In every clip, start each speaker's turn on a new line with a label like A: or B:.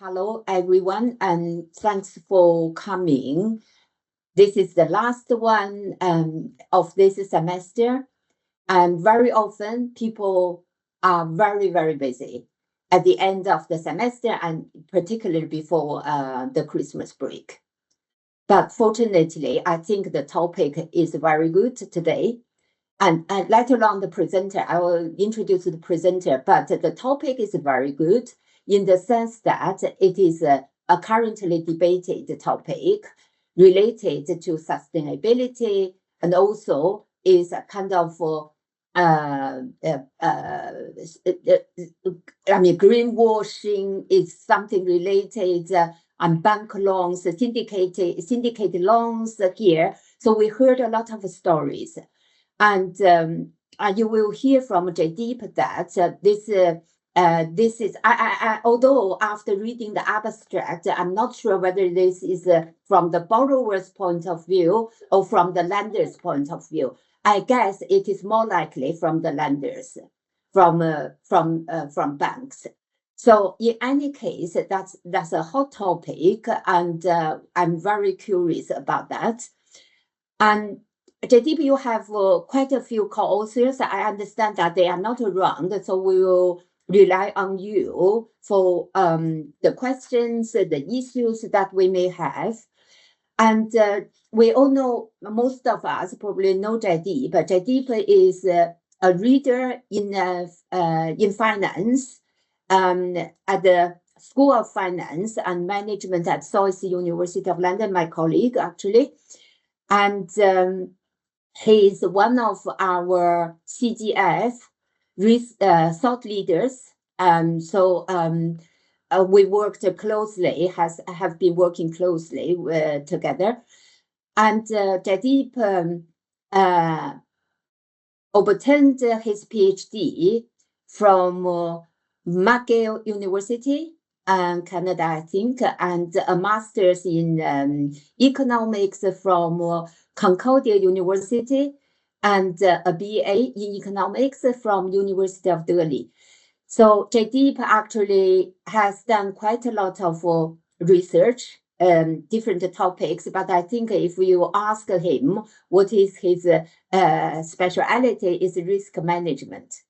A: Hello, everyone, and thanks for coming. This is the last one of this semester, and very often people are very, very busy at the end of the semester, and particularly before the Christmas break. But fortunately, I think the topic is very good today. And later on, the presenter, I will introduce the presenter, but the topic is very good in the sense that it is a currently debated topic related to sustainability, and also is a kind of greenwashing is something related on bank loans, syndicated loans here. So we heard a lot of stories. And you will hear from Jaideep that this is, although after reading the abstract, I'm not sure whether this is from the borrower's point of view or from the lender's point of view. I guess it is more likely from the lenders, from banks. So in any case, that's a hot topic, and I'm very curious about that. And Jaideep, you have quite a few co-authors. I understand that they are not around, so we will rely on you for the questions, the issues that we may have. And we all know, most of us probably know Jaideep. Jaideep is a reader in finance at the School of Finance and Management at SOAS University of London, my colleague, actually. And he is one of our CGF thought leaders. We worked closely, have been working closely together. And Jaideep obtained his PhD from McGill University, Canada, I think, and a master's in economics from Concordia University, and a BA in economics from University of Delhi. So Jaideep actually has done quite a lot of research, different topics, but I think if you ask him what is his specialty, is risk management.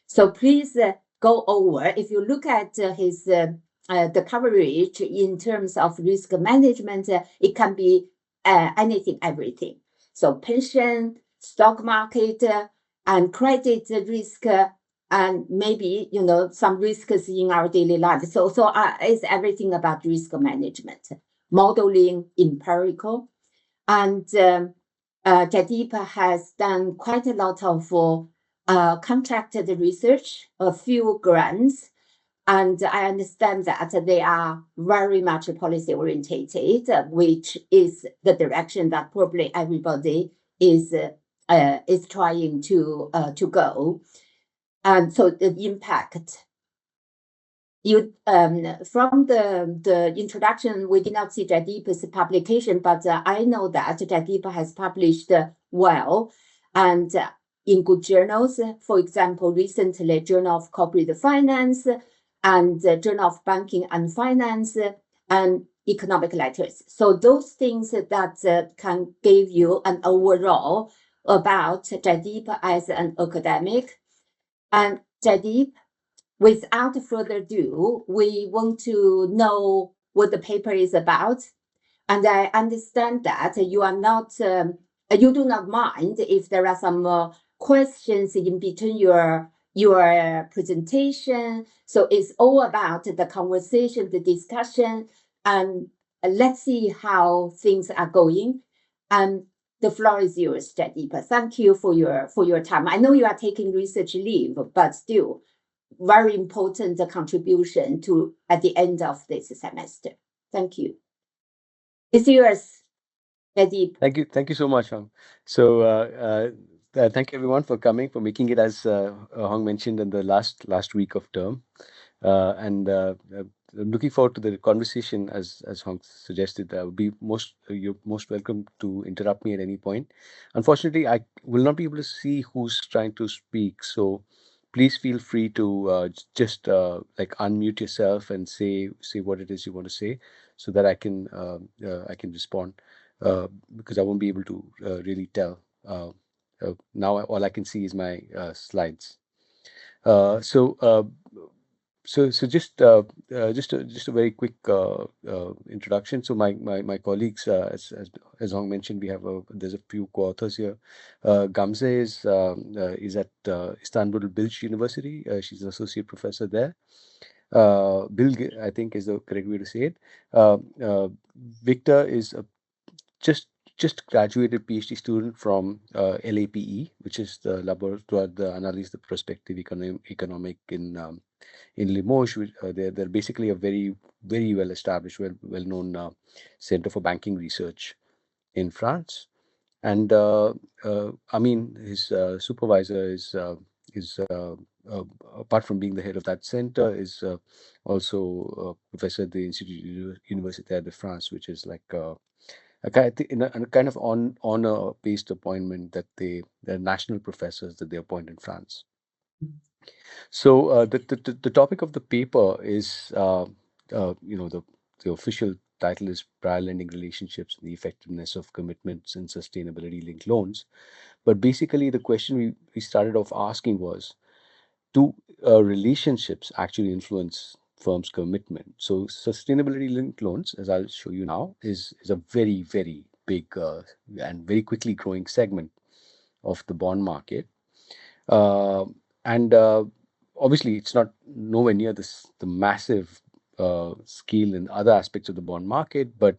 A: So please go over. If you look at his the coverage in terms of risk management, it can be anything, everything. So pension, stock market, and credit risk, and maybe some risks in our daily life. So it's everything about risk management, modeling, empirical, and Jaideep has done quite a lot of contracted research, a few grants, and I understand that they are very much policy orientated, which is the direction that probably everybody is trying to go. And so the impact. You from the introduction, we did not see Jaideep's publication, but I know that Jaideep has published well, and in good journals. For example, recently, Journal of Corporate Finance and Journal of Banking and Finance and Economic Letters. So those things that can give you an overall about Jaideep as an academic. And Jaideep, without further ado, we want to know what the paper is about. And I understand that you are not, you do not mind if there are some questions in between your presentation. So it's all about the conversation, the discussion, and let's see how things are going. And the floor is yours, Jaideep. Thank you for your time. I know you are taking research leave, but still, very important contribution to at the end of this semester. Thank you. It's yours, Jaideep.
B: Thank you so much, Hong. So thank you everyone for coming, for making it, as Hong mentioned, in the last week of term, and looking forward to the conversation. As Hong suggested, you're most welcome to interrupt me at any point. Unfortunately, I will not be able to see who's trying to speak, so please feel free to just like unmute yourself and say what it is you want to say, so that I can respond, because I won't be able to really tell. Now all I can see is my slides. Uh, so uh, so just a very quick introduction. So my colleagues, as Hong mentioned, there's a few co-authors here. Gamze is at Istanbul Bilgi University. She's an associate professor there. Bilgi, I think, is the correct way to say it. Uh, uh, Victor is just just graduated PhD student from LAPE, which is the Laboratoire d'Analyse de Prospective Economic in Limoges. They're basically a very well established, well known center for banking research in France. And Amine, his supervisor, is apart from being the head of that center, is also professor at the Institut Universitaire de France, which is like in a kind of honor based appointment that they're national professors that they appoint in France. So the topic of the paper is the official title is Prior Lending Relationships and the Effectiveness of Commitments in Sustainability-Linked Loans. But basically, the question we started off asking was, do relationships actually influence firms' commitment? So sustainability-linked loans, as I'll show you now, is a very big and very quickly growing segment of the bond market. Uh, and Obviously, it's not nowhere near the massive scale in other aspects of the bond market, but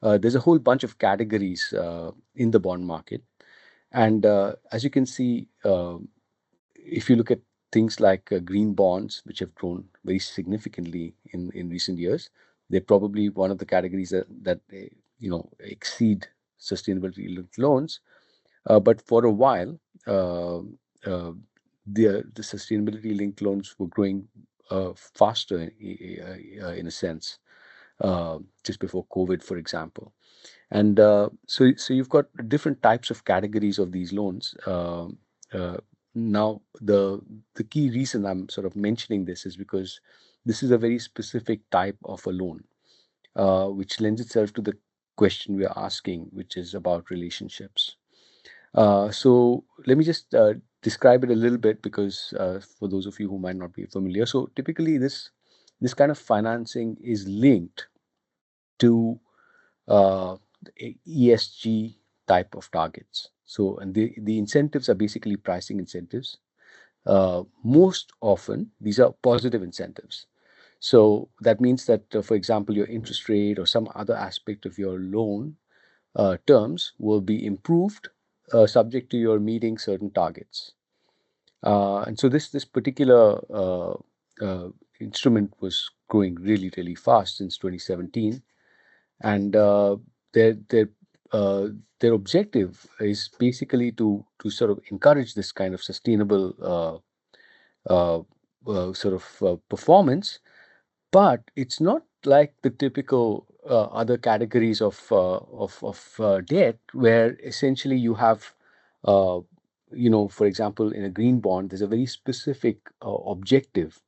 B: there's a whole bunch of categories in the bond market. And as you can see, if you look at things like green bonds, which have grown very significantly in recent years, they're probably one of the categories that exceed sustainability-linked loans. But for a while, the sustainability-linked loans were growing faster in a sense, just before COVID, for example. And so you've got different types of categories of these loans. Now, the key reason I'm sort of mentioning this is because this is a very specific type of a loan, which lends itself to the question we are asking, which is about relationships. So let me just describe it a little bit, because for those of you who might not be familiar, so typically this kind of financing is linked to ESG type of targets. So, and the incentives are basically pricing incentives. Most often, these are positive incentives. So that means that, for example, your interest rate or some other aspect of your loan terms will be improved, subject to your meeting certain targets. And so this particular instrument was growing really fast since 2017, and their their their objective is basically to sort of encourage this kind of sustainable performance. But it's not like the typical other categories of debt, where essentially you have, for example, in a green bond, there's a very specific objective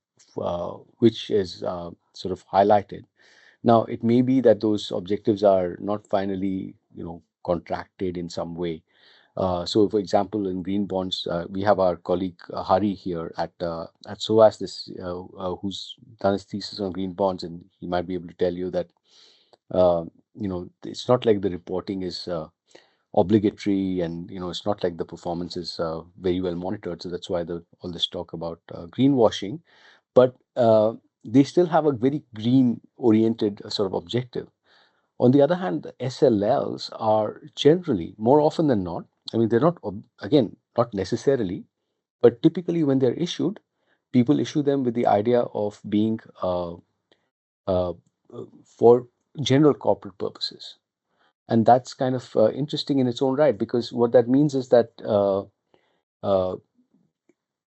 B: which is sort of highlighted. Now, it may be that those objectives are not finally, contracted in some way. So, for example, in green bonds, we have our colleague Hari here at SOAS, who's done his thesis on green bonds, and he might be able to tell you that it's not like the reporting is obligatory, and it's not like the performance is very well monitored. So that's why all this talk about greenwashing, but they still have a very green oriented sort of objective. On the other hand, the SLLs are generally, more often than not, I mean, they're not, again, not necessarily, but typically when they're issued, people issue them with the idea of being uh, for general corporate purposes. And that's kind of interesting in its own right, because what that means is that uh,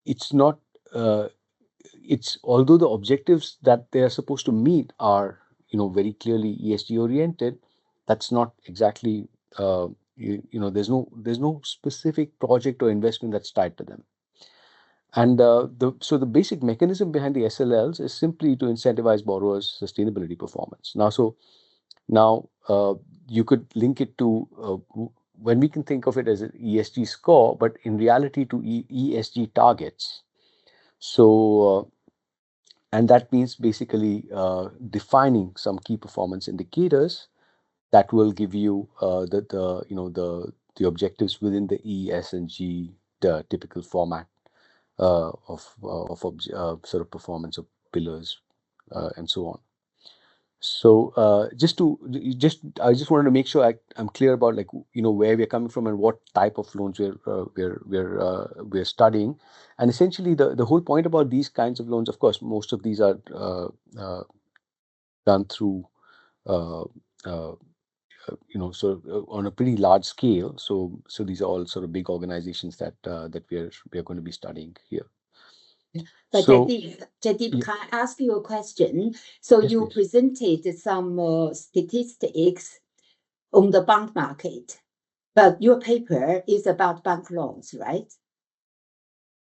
B: it's not, uh, it's although the objectives that they are supposed to meet are, very clearly ESG oriented, that's not exactly, there's no specific project or investment that's tied to them. And so the basic mechanism behind the SLLs is simply to incentivize borrowers' sustainability performance. Now you could link it to when we can think of it as an ESG score, but in reality to ESG targets. So and that means basically defining some key performance indicators that will give you the objectives within the E, S, and G, the typical format of sort of performance of pillars and so on. So I just wanted to make sure I'm clear about where we're coming from and what type of loans we're studying, and essentially the whole point about these kinds of loans, of course, most of these are done through uh, uh, on a pretty large scale. So these are all sort of big organizations that we're going to be studying here.
A: But
B: So,
A: Jaideep,
B: yeah.
A: can I ask you a question? So
B: Yes,
A: you
B: please.
A: presented some statistics on the bond market, but your paper is about bank loans, right?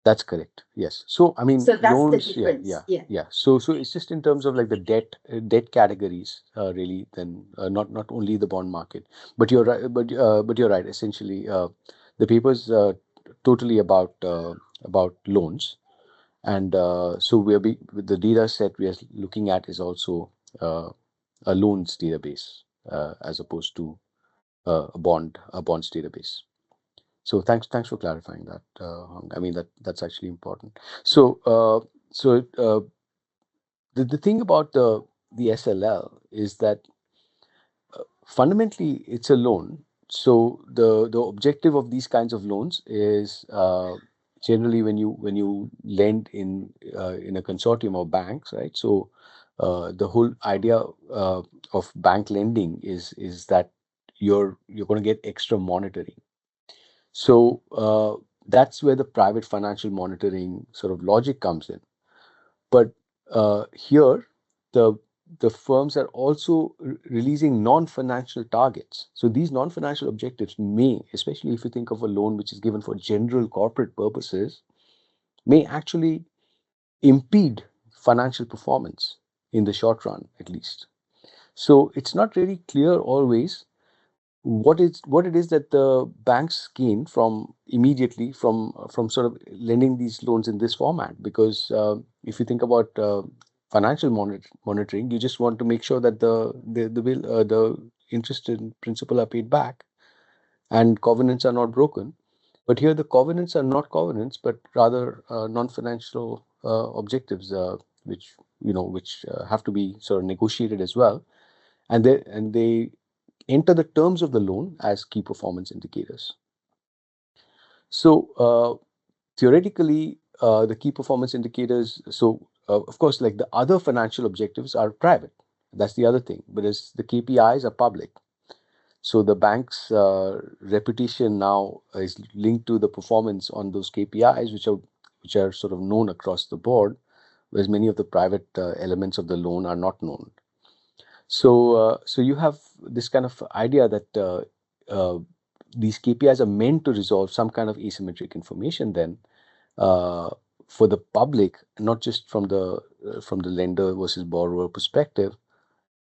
B: That's correct. Yes. So I mean,
A: So that's
B: loans.
A: the difference.
B: Yeah. So it's just in terms of like the debt categories, really. Then not only the bond market, but you're right. But you're right. Essentially, the paper's totally about loans, and so the data set we are looking at is also a loans database as opposed to a bonds database. So thanks for clarifying that. Hong. I mean that's actually important. So the thing about the SLL is that fundamentally it's a loan. So the objective of these kinds of loans is generally when you lend in a consortium of banks, right? So the whole idea of bank lending is that you're going to get extra monitoring. So that's where the private financial monitoring sort of logic comes in. But here, the the firms are also releasing non-financial targets. So these non-financial objectives may, especially if you think of a loan which is given for general corporate purposes, may actually impede financial performance in the short run, at least. So it's not really clear always what it is that the banks gain from immediately from sort of lending these loans in this format, because if you think about financial monitoring, you just want to make sure that the interest and principal are paid back and covenants are not broken. But here the covenants are not covenants but rather non-financial objectives, which have to be sort of negotiated as well, and they enter the terms of the loan as key performance indicators. So theoretically, the key performance indicators, of course, like the other financial objectives are private. That's the other thing. But as the KPIs are public. So the bank's reputation now is linked to the performance on those KPIs, which are sort of known across the board, whereas many of the private elements of the loan are not known. So you have this kind of idea that these KPIs are meant to resolve some kind of asymmetric information then uh, for the public, not just from the lender versus borrower perspective.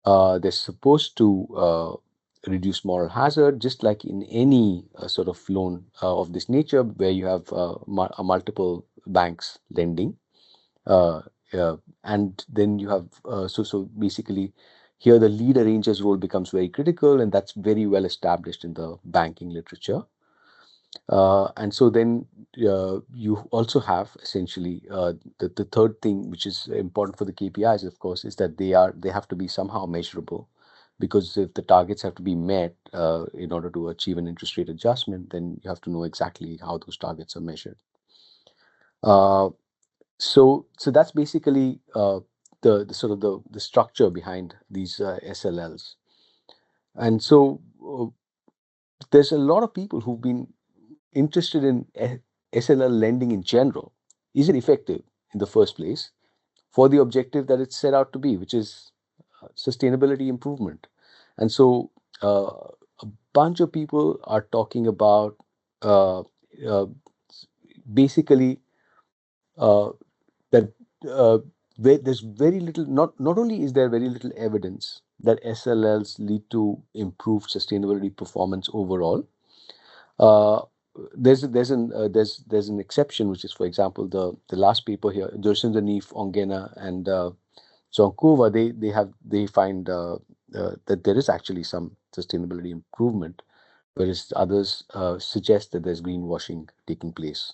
B: They're supposed to reduce moral hazard, just like in any sort of loan of this nature, where you have multiple banks lending. Uh, and then you have so basically here the lead arranger's role becomes very critical, and that's very well established in the banking literature. And so then you also have essentially the third thing which is important for the KPIs, of course, is that they have to be somehow measurable, because if the targets have to be met in order to achieve an interest rate adjustment, then you have to know exactly how those targets are measured. Uh, so that's basically the sort of the structure behind these SLLs. And so there's a lot of people who've been interested in SLL lending in general. Is it effective in the first place for the objective that it's set out to be, which is sustainability improvement? And so a bunch of people are talking about uh, uh, basically that there's very little, not only is there very little evidence that SLLs lead to improved sustainability performance overall. There's an exception, which is, for example, the last paper here, Dursundanif, Ongena, and Zonkova. They find that there is actually some sustainability improvement, whereas others suggest that there's greenwashing taking place.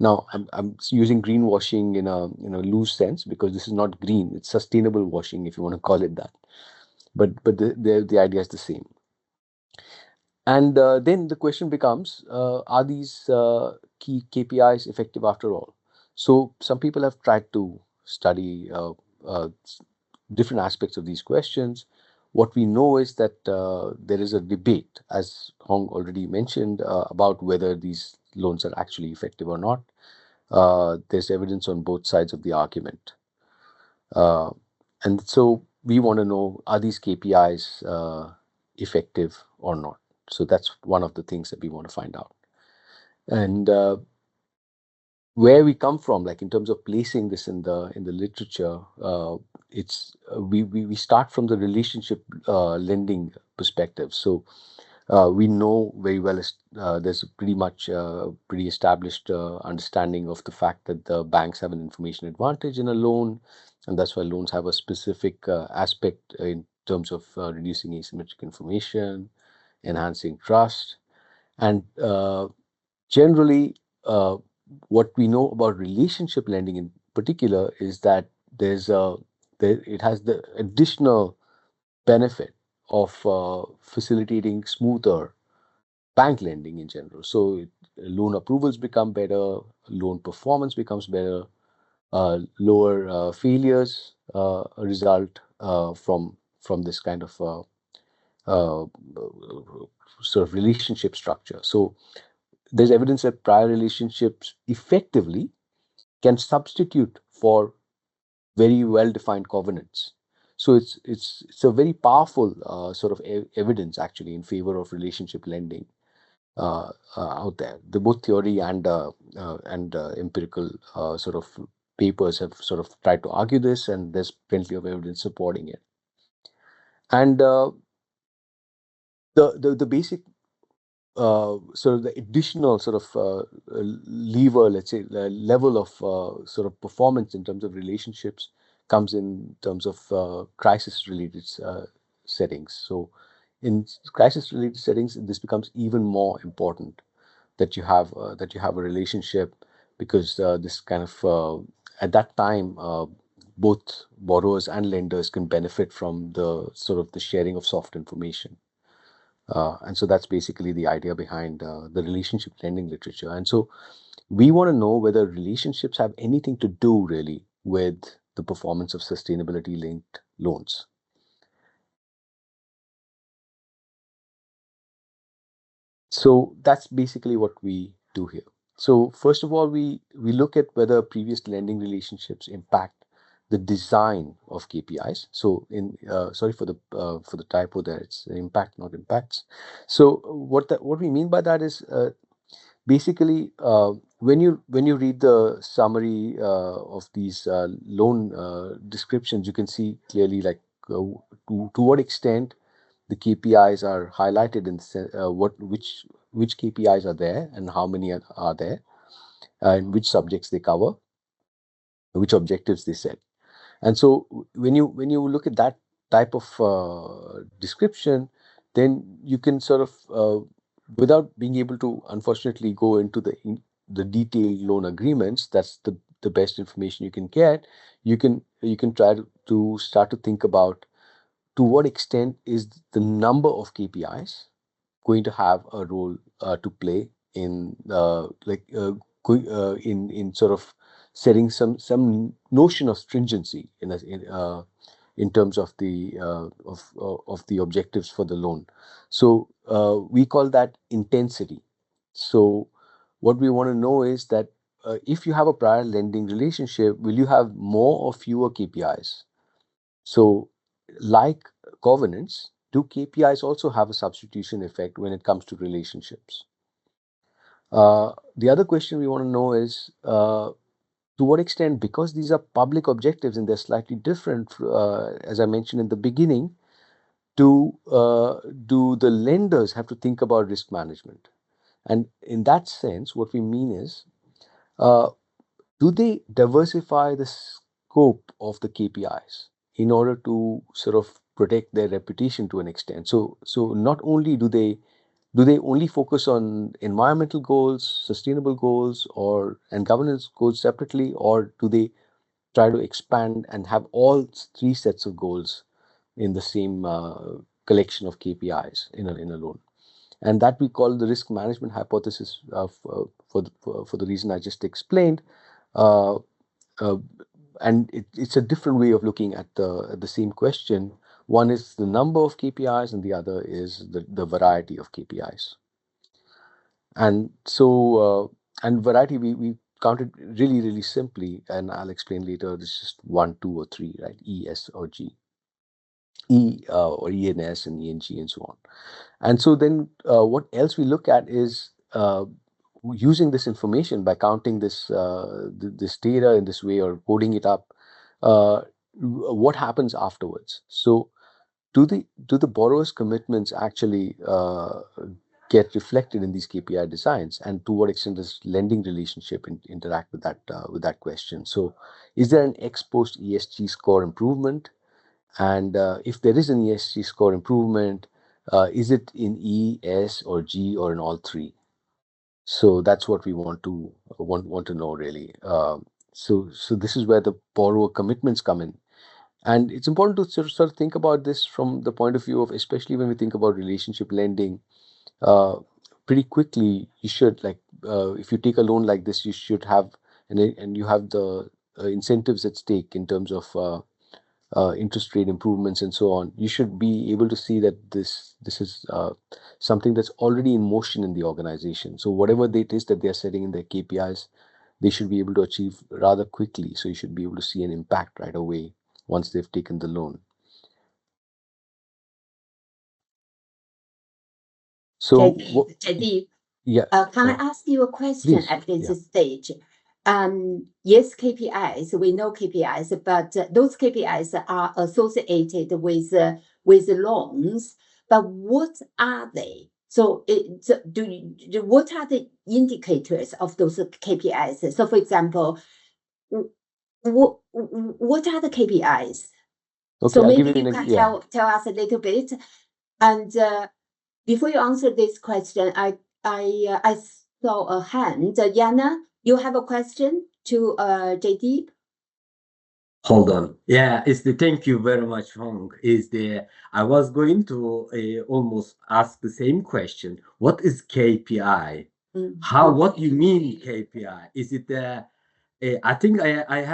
B: Now, I'm using greenwashing in a loose sense because this is not green; it's sustainable washing, if you want to call it that. But the idea is the same. And then the question becomes, are these key KPIs effective after all? So some people have tried to study different aspects of these questions. What we know is that there is a debate, as Hong already mentioned, about whether these loans are actually effective or not. There's evidence on both sides of the argument. And so we want to know, are these KPIs effective or not? So that's one of the things that we want to find out. And where we come from, like in terms of placing this in the literature, we start from the relationship lending perspective. So we know very well there's pretty established understanding of the fact that the banks have an information advantage in a loan, and that's why loans have a specific aspect in terms of reducing asymmetric information, enhancing trust, and generally, what we know about relationship lending in particular is that it has the additional benefit of facilitating smoother bank lending in general. So loan approvals become better, loan performance becomes better, lower failures result from this kind of uh, sort of relationship structure. So there's evidence that prior relationships effectively can substitute for very well-defined covenants. So it's a very powerful sort of evidence actually in favor of relationship lending out there. The both theory and empirical sort of papers have sort of tried to argue this, and there's plenty of evidence supporting it. And the basic sort of the additional sort of lever, let's say, level of sort of performance in terms of relationships comes in terms of crisis-related settings. So, in crisis-related settings, this becomes even more important that you have a relationship, because this kind of at that time both borrowers and lenders can benefit from the sort of the sharing of soft information. And so that's basically the idea behind the relationship lending literature. And so we want to know whether relationships have anything to do really with the performance of sustainability linked loans. So that's basically what we do here. So first of all, we look at whether previous lending relationships impact the design of KPIs. So in sorry for the typo there, it's impact, not impacts. So what we mean by that is basically when you read the summary of these loan descriptions, you can see clearly like to what extent the KPIs are highlighted in which KPIs are there and how many are there, and which subjects they cover, which objectives they set. And so when you look at that type of description, then you can sort of without being able to unfortunately go into the detailed loan agreements, that's the best information you can get. You can try to start to think about to what extent is the number of KPIs going to have a role to play in in sort of setting some notion of stringency in terms of the objectives for the loan. So we call that intensity. So what we want to know is that if you have a prior lending relationship, will you have more or fewer KPIs? So, like covenants, do KPIs also have a substitution effect when it comes to relationships? The other question we want to know is to what extent, because these are public objectives and they're slightly different, as I mentioned in the beginning, do the lenders have to think about risk management? And in that sense, what we mean is, do they diversify the scope of the KPIs in order to sort of protect their reputation to an extent? So not only do they only focus on environmental goals, sustainable goals, and governance goals separately, or do they try to expand and have all three sets of goals in the same collection of KPIs in a loan? And that we call the risk management hypothesis, for the reason I just explained. Uh, uh, and it's a different way of looking at the same question. One is the number of KPIs, and the other is the variety of KPIs. And so, and variety, we counted really, really simply, and I'll explain later. It's just 1, 2, or 3, right? E, S, or G. E, or ENS, and ENG, and so on. And so then what else we look at is using this information by counting this this data in this way or coding it up, what happens afterwards. So do the borrower's commitments actually get reflected in these KPI designs, and to what extent does lending relationship interact with that question? So is there an ex post ESG score improvement? And if there is an ESG score improvement, is it in E, S, or G, or in all three? So that's what we want to know, really. So this is where the borrower commitments come in, and it's important to sort of think about this from the point of view of, especially when we think about relationship lending. Uh, Pretty quickly, you should, like, if you take a loan like this, you should have, and you have the incentives at stake in terms of interest rate improvements and so on. You should be able to see that this is something that's already in motion in the organization. So whatever it is that they're setting in their KPIs, they should be able to achieve rather quickly. So you should be able to see an impact right away once they've taken the loan. So
A: Jaideep,
B: yeah,
A: can I ask you a question
B: please.
A: at this
B: Yeah.
A: stage? Yes, KPIs, we know KPIs, but those KPIs are associated with loans. But what are they? So, what are the indicators of those KPIs? So, for example, what are the KPIs?
B: Okay,
A: So
B: I'll
A: maybe
B: give you
A: you
B: an
A: can
B: yeah.
A: tell us a little bit. And before you answer this question, I saw a hand. Yana, you have a question to Jaideep?
C: Hold on. Yeah, thank you very much, Hong. I was going to almost ask the same question. What is KPI? What you mean KPI? Is it I think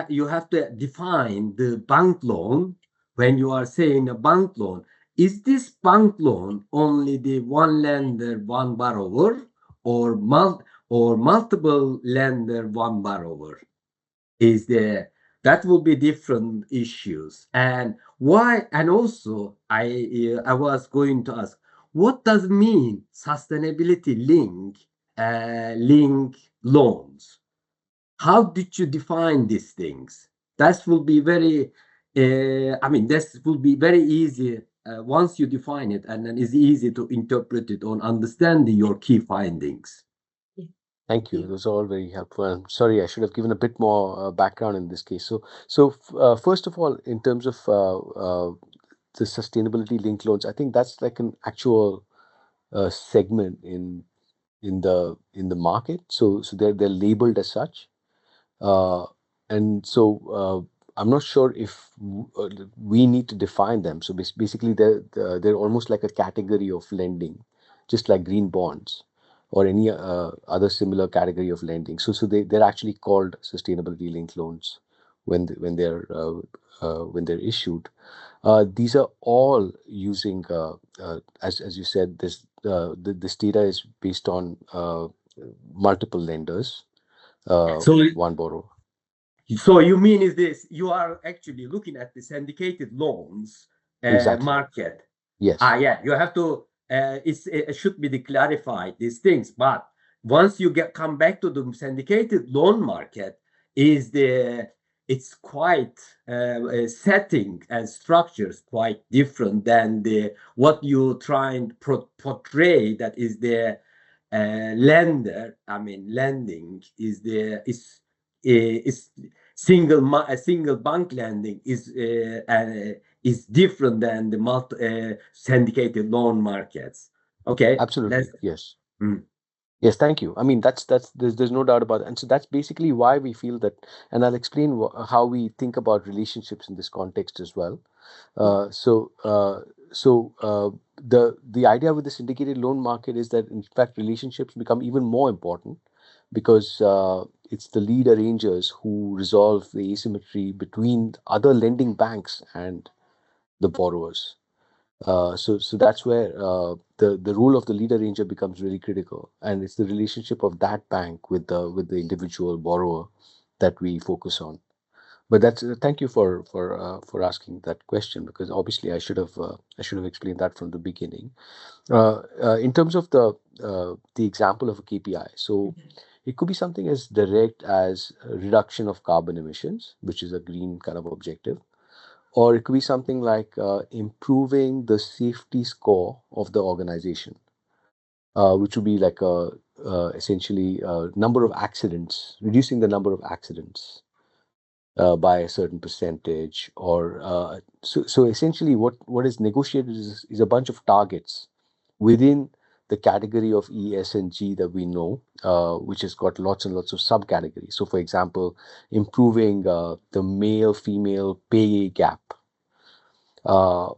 C: you have to define the bank loan. When you are saying a bank loan, is this bank loan only the one lender, one borrower, or multiple lender, one borrower? That will be different issues. And why? And also, I was going to ask, what does it mean sustainability link loans? How did you define these things? That will be very, this will be very easy once you define it, and then it's easy to interpret it on understanding your key findings.
B: Thank you. Those are all very helpful. I'm sorry, I should have given a bit more background in this case. First of all, in terms of the sustainability-linked loans, I think that's like an actual segment in the market. So they're labeled as such. And so I'm not sure if we need to define them. So basically, they're almost like a category of lending, just like green bonds or any other similar category of lending. So they're actually called sustainability-linked loans when they're issued. These are all using, as you said, this data is based on multiple lenders. One borrower.
C: So you mean you are actually looking at the syndicated loans
B: Exactly.
C: market?
B: Yes.
C: Yeah. You have to. It should be clarified these things. But once you come back to the syndicated loan market, it's quite setting and structures quite different than what you try and portray that is the lender. I mean, lending is a single bank lending is different than the syndicated loan markets. Okay,
B: Absolutely,
C: let's.
B: yes.
C: Mm.
B: Yes, thank you. I mean, there's no doubt about it. And so that's basically why we feel that, and I'll explain how we think about relationships in this context as well. Uh, so, uh, the idea with the syndicated loan market is that in fact relationships become even more important because it's the lead arrangers who resolve the asymmetry between other lending banks and the borrowers. So that's where the role of the lead arranger becomes really critical, and it's the relationship of that bank with the individual borrower that we focus on. But that's thank you for asking that question, because obviously I should have explained that from the beginning. In terms of the example of a KPI, so it could be something as direct as a reduction of carbon emissions, which is a green kind of objective, or it could be something like improving the safety score of the organization, which would be like essentially number of accidents, reducing the number of accidents by a certain percentage, or so essentially what is negotiated is a bunch of targets within the category of E, S, and G that we know, which has got lots and lots of subcategories. So, for example, improving the male-female pay gap. So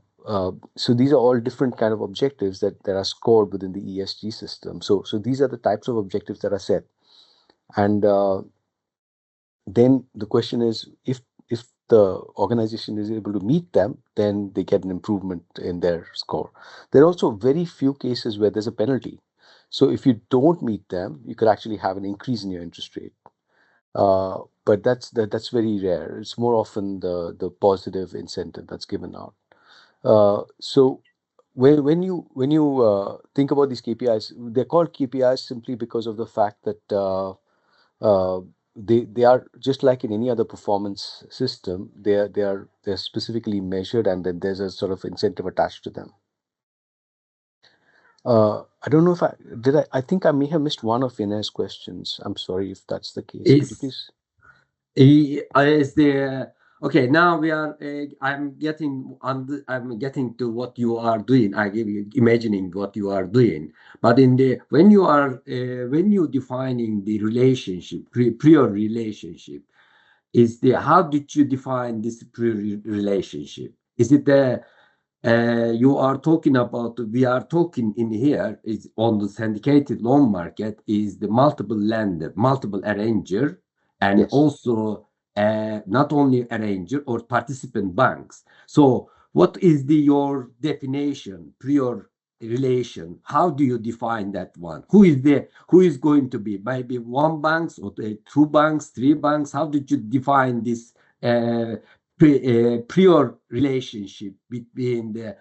B: these are all different kind of objectives that are scored within the ESG system. So these are the types of objectives that are set, and then the question is, if the organization is able to meet them, then they get an improvement in their score. There are also very few cases where there's a penalty. So if you don't meet them, you could actually have an increase in your interest rate. But that's very rare. It's more often the positive incentive that's given out. So when you think about these KPIs, they're called KPIs simply because of the fact that uh, they are just like in any other performance system. They're specifically measured, and then there's a sort of incentive attached to them. I don't know if I did. I think I may have missed one of Vinay's questions. I'm sorry if that's the case. Could you
C: Is
B: please?
C: Is there okay? Now we are. I'm getting to what you are doing. I give you imagining what you are doing. But when you defining the relationship, prior relationship, how did you define this prior relationship? Is it you are talking about, we are talking in here is on the syndicated loan market is the multiple lender, multiple arranger, and
B: Yes.
C: also not only arranger or participant banks. So what is your definition, prior relation? How do you define that one? Who is going to be? Maybe one banks or two banks, three banks? How did you define this prior relationship between the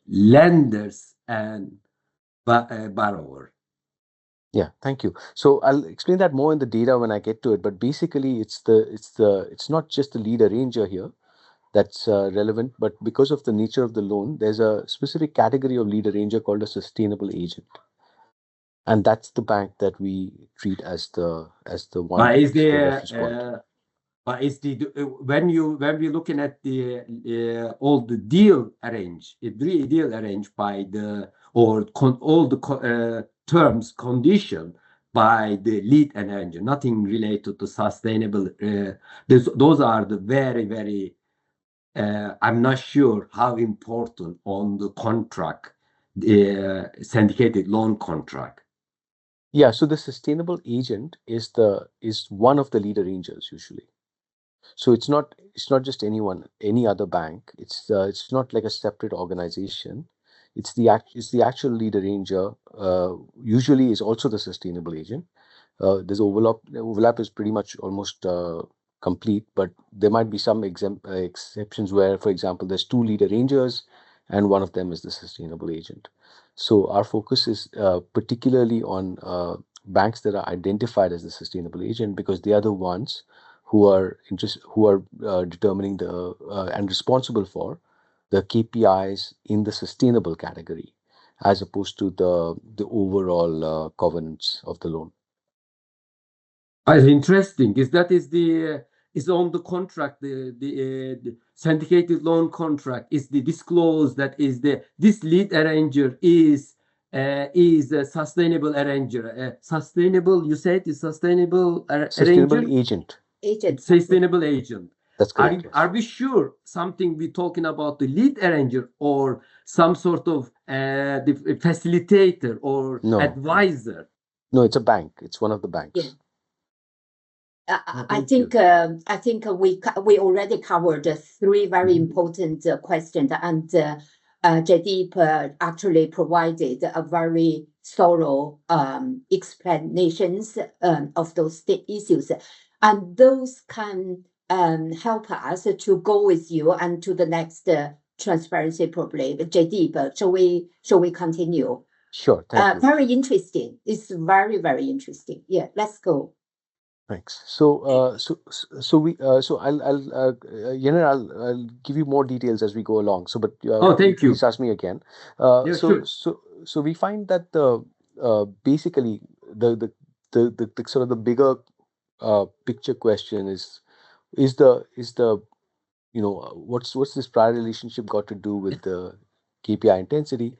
C: lenders and borrower?
B: Yeah, thank you. So I'll explain that more in the data when I get to it. But basically, it's not just the lead arranger here that's relevant, but because of the nature of the loan, there's a specific category of lead arranger called a sustainable agent, and that's the bank that we treat as the one
C: But is
B: that's the
C: there
B: reference point.
C: But is when we're looking at the all the deal arranged, deal arranged by the all the terms condition by the lead arranger, nothing related to sustainable. Those are the very I'm not sure how important on the contract, the syndicated loan contract.
B: Yeah, so the sustainable agent is one of the lead arrangers usually. So it's not just any other bank. It's not like a separate organization. It's the actual lead arranger. Usually is also the sustainable agent. There's overlap. The overlap is pretty much almost complete, but there might be some exceptions where, for example, there's two lead arrangers, and one of them is the sustainable agent. So our focus is particularly on banks that are identified as the sustainable agent, because they are the ones who are determining and responsible for the KPIs in the sustainable category, as opposed to the overall covenants of the loan.
C: Interesting. Is on the contract, the syndicated loan contract is the disclose that this lead arranger is a sustainable arranger. Sustainable, you said is sustainable
B: Sustainable
C: arranger?
B: agent.
C: Sustainable agent.
B: That's correct. Yes.
C: Are we sure something we're talking about the lead arranger or some sort of the facilitator or advisor?
B: No, it's a bank. It's one of the banks.
A: Yeah. I think we already covered three very important questions, and Jaideep actually provided a very thorough explanations of those issues, and those can help us to go with you and to the next transparency probably. Jaideep, shall we continue?
B: Sure. Thank you.
A: Very interesting. It's very, very interesting. Yeah, let's go.
B: Thanks. So, I'll give you more details as we go along. So, but
C: thank you.
B: Please ask me again.
C: Sure.
B: So we find that basically the sort of the bigger picture question is the what's this prior relationship got to do with the KPI intensity?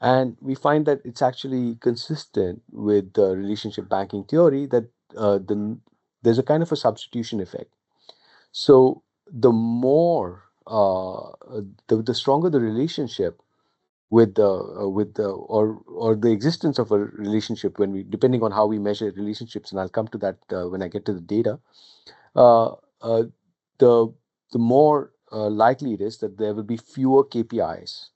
B: And we find that it's actually consistent with the relationship banking theory that there's a kind of a substitution effect. So the more the stronger the relationship with the existence of a relationship, depending on how we measure relationships, and I'll come to that when I get to the data, the more likely it is that there will be fewer KPIs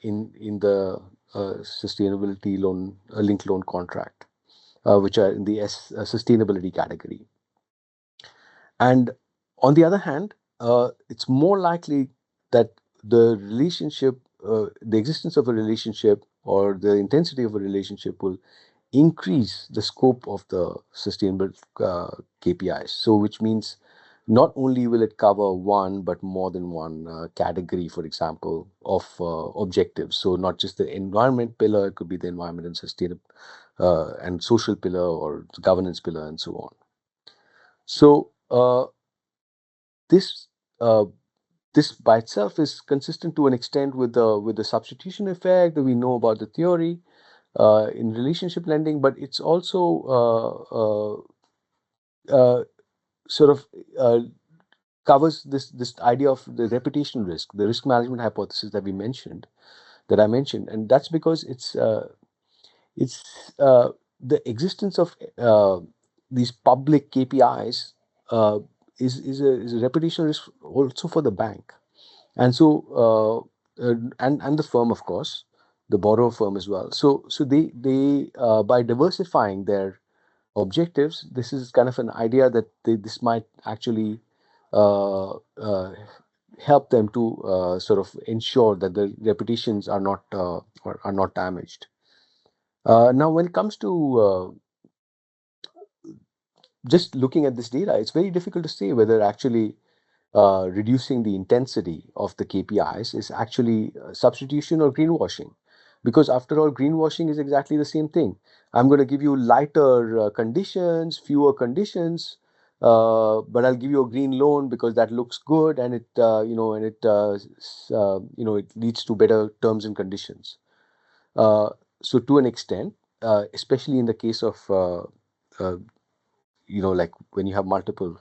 B: in the sustainability loan linked loan contract, which are in the sustainability category. And on the other hand, it's more likely that the relationship, the existence of a relationship or the intensity of a relationship will increase the scope of the sustainable KPIs. So, which means not only will it cover one, but more than one category, for example, of objectives. So, not just the environment pillar, it could be the environment and sustainable and social pillar or the governance pillar and so on. So, this by itself is consistent to an extent with the substitution effect that we know about the theory in relationship lending, but it's also sort of covers this idea of the reputation risk, the risk management hypothesis that I mentioned, and that's because it's the existence of these public KPIs is a reputation risk also for the bank, and so and the firm, of course, the borrower firm as well. So they by diversifying their objectives, this is kind of an idea that this might actually help them to sort of ensure that the reputations are not damaged. Now, when it comes to just looking at this data, it's very difficult to say whether actually reducing the intensity of the KPIs is actually substitution or greenwashing. Because after all, greenwashing is exactly the same thing. I'm going to give you lighter conditions, fewer conditions, but I'll give you a green loan because that looks good and it leads to better terms and conditions. So to an extent, especially in the case of like when you have multiple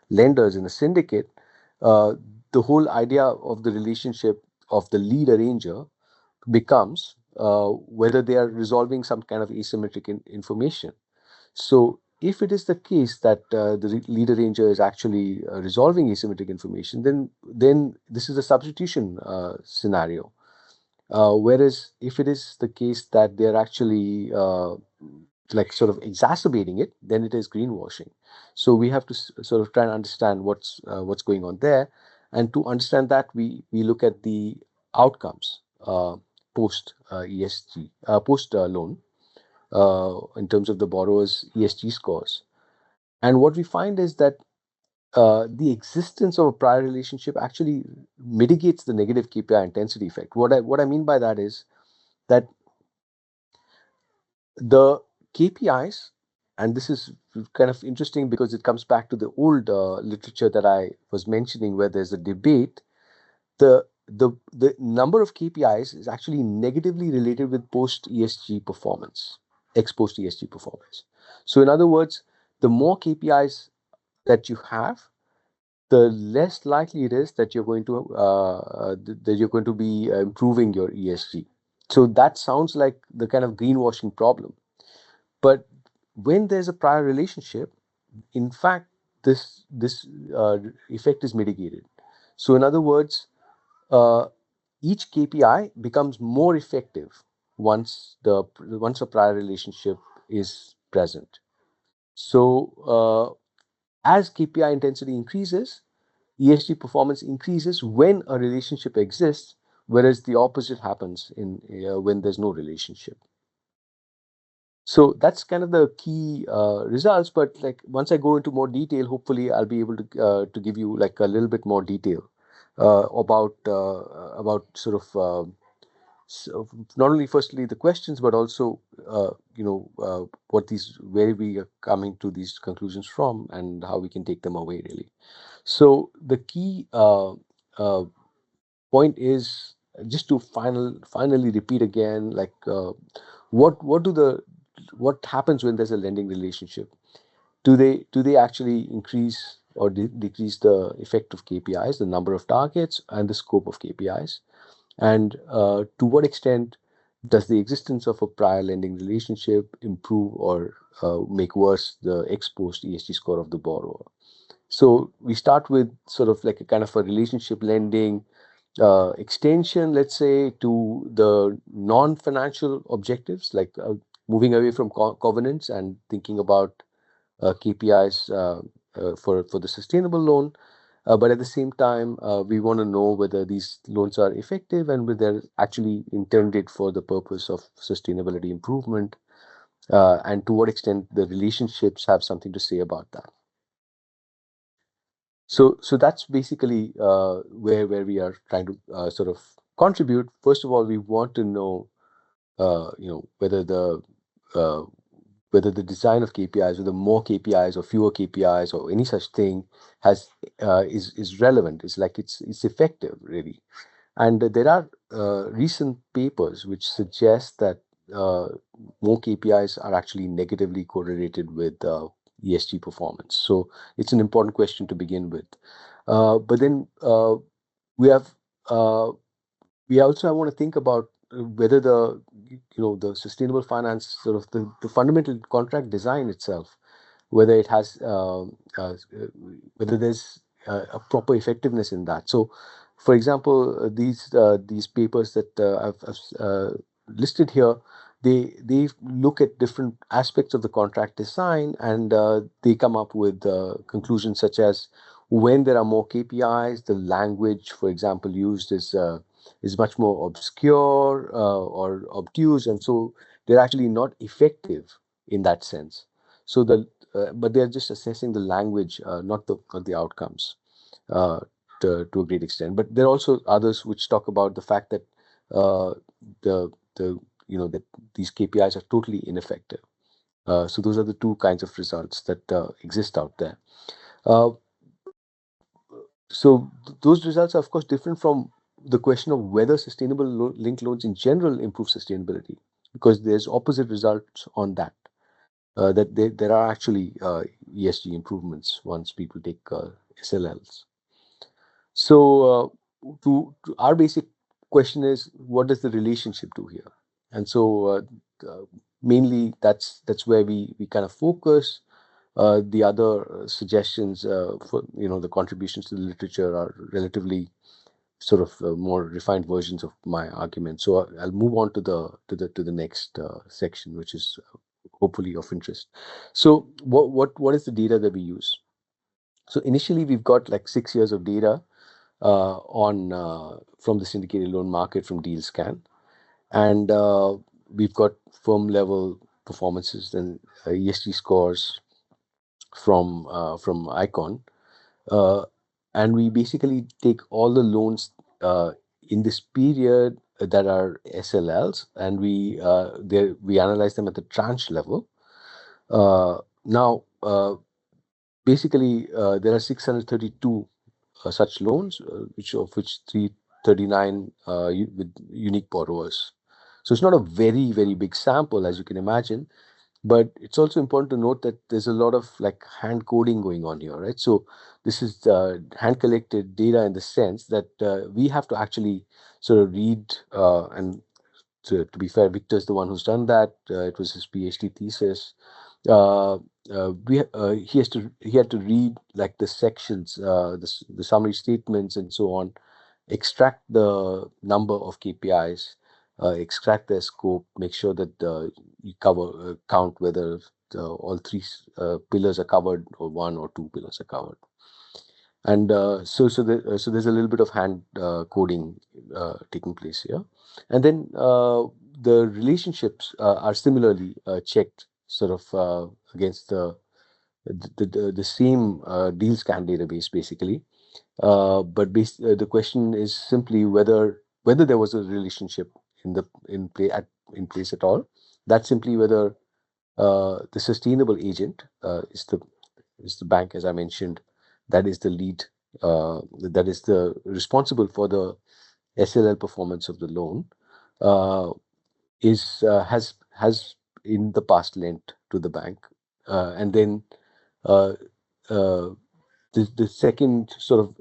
B: lenders in a syndicate, the whole idea of the relationship of the lead arranger becomes whether they are resolving some kind of asymmetric information. So if it is the case that the lead arranger is actually resolving asymmetric information, then this is a substitution scenario. Whereas if it is the case that they're actually like sort of exacerbating it, then it is greenwashing. So we have to sort of try and understand what's going on there, and to understand that we look at the outcomes post ESG, post loan, in terms of the borrower's ESG scores. And what we find is that the existence of a prior relationship actually mitigates the negative KPI intensity effect. What I mean by that is that the KPIs, and this is kind of interesting because it comes back to the old literature that I was mentioning, where there's a debate. The number of KPIs is actually negatively related with post ESG performance, ex post ESG performance. So in other words, the more KPIs that you have, the less likely it is that you're going to be improving your ESG. So that sounds like the kind of greenwashing problem. But when there's a prior relationship, in fact, this effect is mitigated. So in other words, each KPI becomes more effective once a prior relationship is present. So as KPI intensity increases, ESG performance increases when a relationship exists, whereas the opposite happens when there's no relationship. So that's kind of the key results. But like once I go into more detail, hopefully I'll be able to give you like a little bit more detail about sort of so not only firstly the questions, but also where we are coming to these conclusions from and how we can take them away really. So the key point is just to finally repeat again, like what happens when there's a lending relationship? Do they actually increase or decrease the effect of KPIs, the number of targets and the scope of KPIs? And to what extent does the existence of a prior lending relationship improve or make worse the ex post ESG score of the borrower? So we start with sort of like a kind of a relationship lending extension, let's say, to the non-financial objectives, like moving away from covenants and thinking about KPIs for the sustainable loan. But at the same time, we want to know whether these loans are effective and whether they're actually intended for the purpose of sustainability improvement, and to what extent the relationships have something to say about that. So that's basically where we are trying to sort of contribute. First of all, we want to know, whether the design of KPIs, whether more KPIs or fewer KPIs or any such thing is relevant. It's like it's effective really. And there are recent papers which suggest that more KPIs are actually negatively correlated with ESG performance. So it's an important question to begin with. But then we also want to think about whether the sustainable finance, sort of the fundamental contract design itself, whether it has whether there's a proper effectiveness in that. So, for example, these papers that I've listed here, they look at different aspects of the contract design, and they come up with conclusions such as when there are more KPIs, the language, for example, used is much more obscure or obtuse, and so they're actually not effective in that sense. So but they're just assessing the language, not the outcomes, to a great extent. But there are also others which talk about the fact that that these KPIs are totally ineffective. So those are the two kinds of results that exist out there. So those results are of course different from the question of whether sustainable linked loans in general improve sustainability, because there's opposite results on that. That there are actually ESG improvements once people take SLLs. So to our basic question is, what does the relationship do here? And so mainly that's where we kind of focus. The other suggestions for the contributions to the literature are relatively sort of more refined versions of my argument. So I'll move on to the next section, which is hopefully of interest. So what is the data that we use? So initially we've got like 6 years of data from the syndicated loan market from DealScan, and we've got firm level performances and ESG scores from Icon, and we basically take all the loans in this period that are SLLs, and we analyze them at the tranche level. Now, basically, there are 632 such loans, of which 339 with unique borrowers. So it's not a very, very big sample, as you can imagine, but it's also important to note that there's a lot of like hand coding going on here, right? So this is hand collected data in the sense that we have to actually sort of read and to be fair, Victor's the one who's done that. It was his PhD thesis. He had to read like the sections, the summary statements, and so on, extract the number of KPIs, extract their scope, make sure that you count whether all three pillars are covered or one or two pillars are covered. And so there's a little bit of hand coding taking place here. And then the relationships are similarly checked sort of against the same deal scan database, basically. But the question is simply whether there was a relationship in place at all. That's simply whether the sustainable agent is the bank, as I mentioned, that is the lead, that is the responsible for the SLL performance of the loan, has in the past lent to the bank, and then uh, uh, the second sort of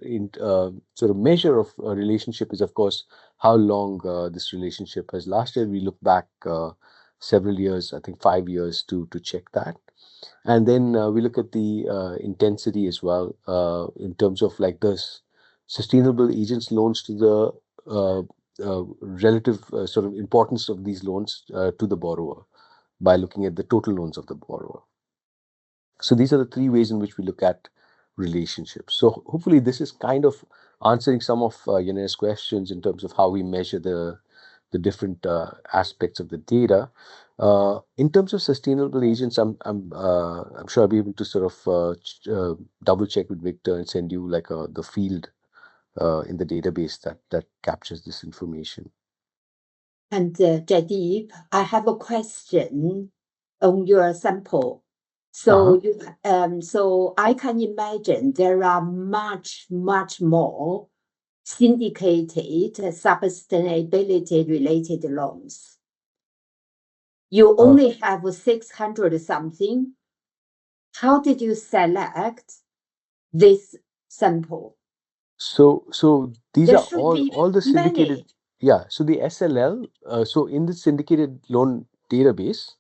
B: measure of a relationship is, of course, how long this relationship has lasted. We look back several years, I think 5 years, to check that. And then we look at the intensity as well, in terms of like this sustainable agents loans to the relative sort of importance of these loans to the borrower by looking at the total loans of the borrower. So these are the three ways in which we look at relationships. So hopefully this is kind of answering some of Yane's questions in terms of how we measure the different aspects of the data. In terms of sustainable agents, I'm sure I'll be able to sort of double check with Victor and send you like the field in the database that captures this information.
A: And Jaideep, I have a question on your sample. So so I can imagine there are much more syndicated sustainability related loans. You only have 600 something. How did you select this sample?
B: So these
A: There
B: are
A: should be
B: all the syndicated.
A: many.
B: Yeah. So the SLL. So in the syndicated loan database,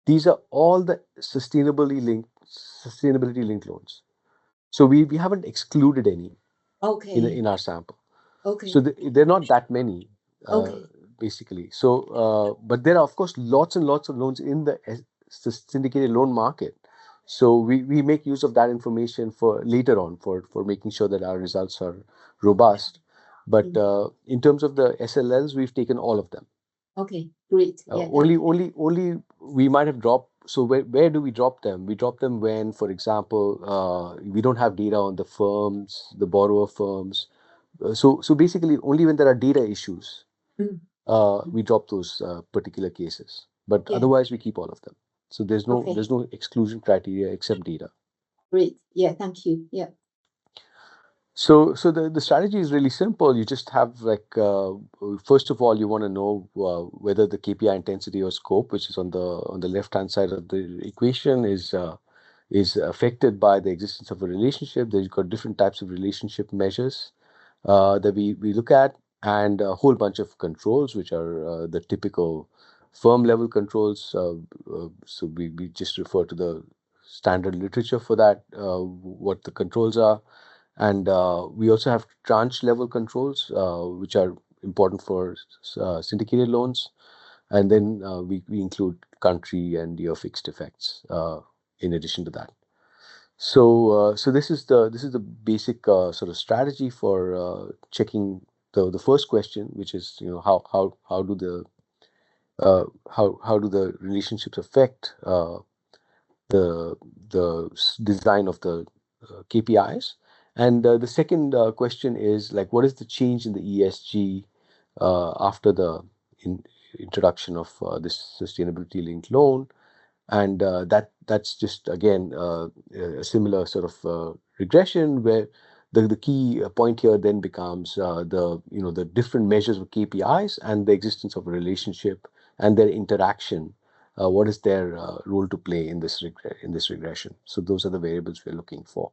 B: these are all the sustainability linked loans. So we haven't excluded any
A: Okay.
B: in our sample.
A: Okay.
B: So they're not that many,
A: Okay.
B: basically. So but there are of course lots and lots of loans in the syndicated loan market. So we make use of that information for later on for making sure that our results are robust. But in terms of the SLLs, we've taken all of them.
A: Okay, great. Yeah,
B: Only we might have dropped. So where do we drop them? We drop them when, for example, we don't have data on the firms, the borrower firms. So basically, only when there are data issues, we drop those particular cases. But otherwise, we keep all of them. So there's no exclusion criteria except data.
A: Great. Yeah, thank you. Yeah.
B: So the strategy is really simple. You just have like first of all, you want to know whether the KPI intensity or scope, which is on the left hand side of the equation, is affected by the existence of a relationship. There's got different types of relationship measures that we look at, and a whole bunch of controls, which are the typical firm level controls. So we just refer to the standard literature for that, what the controls are. And we also have tranche level controls, which are important for syndicated loans. And then we include country and year fixed effects in addition to that. So this is the basic sort of strategy for checking the first question, which is how do the how do the relationships affect the design of the KPIs? And the second question is like, what is the change in the ESG after the introduction of this sustainability-linked loan? And that's just again a similar sort of regression where the key point here then becomes the different measures of KPIs and the existence of a relationship and their interaction. What is their role to play in this regression? So those are the variables we're looking for.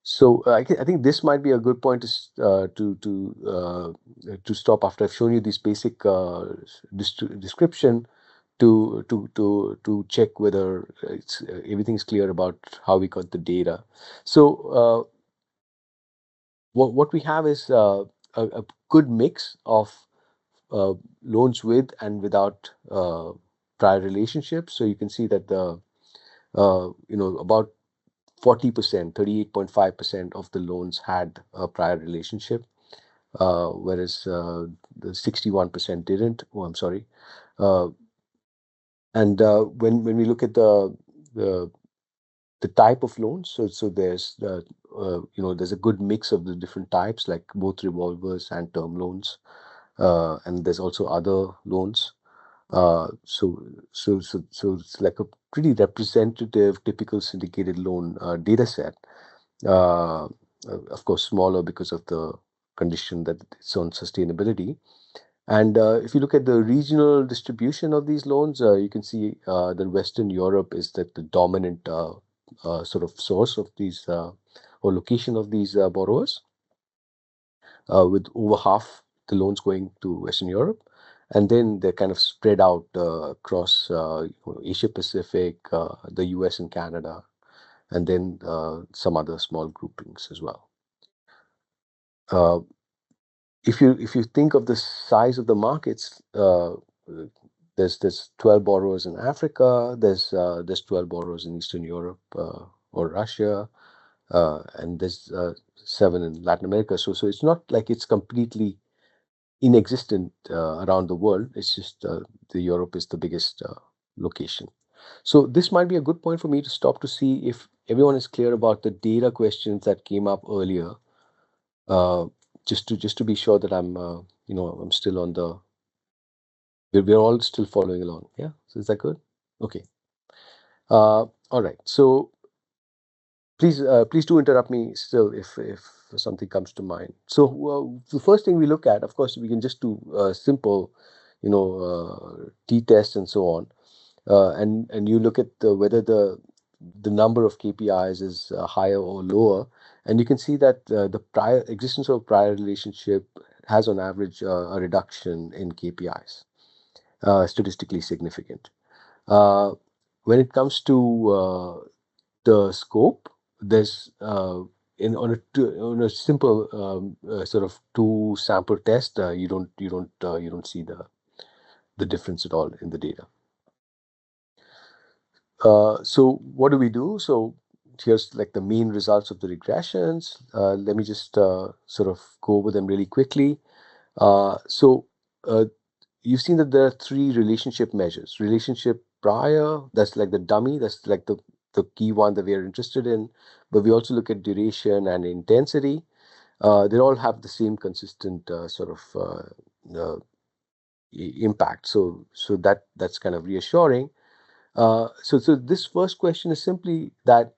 B: So I think this might be a good point to stop after I've shown you this basic description to check whether everything is clear about how we got the data. So what we have is a good mix of loans with and without prior relationships. So you can see that the about 40%, 38.5% of the loans had a prior relationship, whereas the 61% didn't. Oh, I'm sorry. And when we look at the type of loans, so there's there's a good mix of the different types, like both revolvers and term loans, and there's also other loans. So it's like a pretty representative, typical syndicated loan data set. Of course, smaller because of the condition that it's on sustainability. And if you look at the regional distribution of these loans, you can see that Western Europe is the dominant sort of source of these or location of these borrowers, with over half the loans going to Western Europe. And then they're kind of spread out across Asia Pacific, the US and Canada, and then some other small groupings as well. If you think of the size of the markets, there's 12 borrowers in Africa, there's 12 borrowers in Eastern Europe or Russia, and there's 7 in Latin America. So it's not like it's completely inexistent around the world. It's just the Europe is the biggest location. So this might be a good point for me to stop to see if everyone is clear about the data questions that came up earlier. Just to be sure that I'm still on the. We're all still following along. Yeah. So is that good? Okay. All right. So please do interrupt me still if something comes to mind. So the first thing we look at, of course, we can just do simple, t-tests and so on, and you look at whether the number of KPIs is higher or lower, and you can see that the prior existence of prior relationship has on average a reduction in KPIs, statistically significant. When it comes to the scope, there's on a simple sort of 2 sample test, you don't see the difference at all in the data. So what do we do? So here's like the main results of the regressions. Let me just sort of go over them really quickly. So you've seen that there are 3 relationship measures. Relationship prior, that's like the dummy, that's like the key one that we are interested in. But we also look at duration and intensity. They all have the same consistent sort of impact. So that's kind of reassuring. So this first question is simply that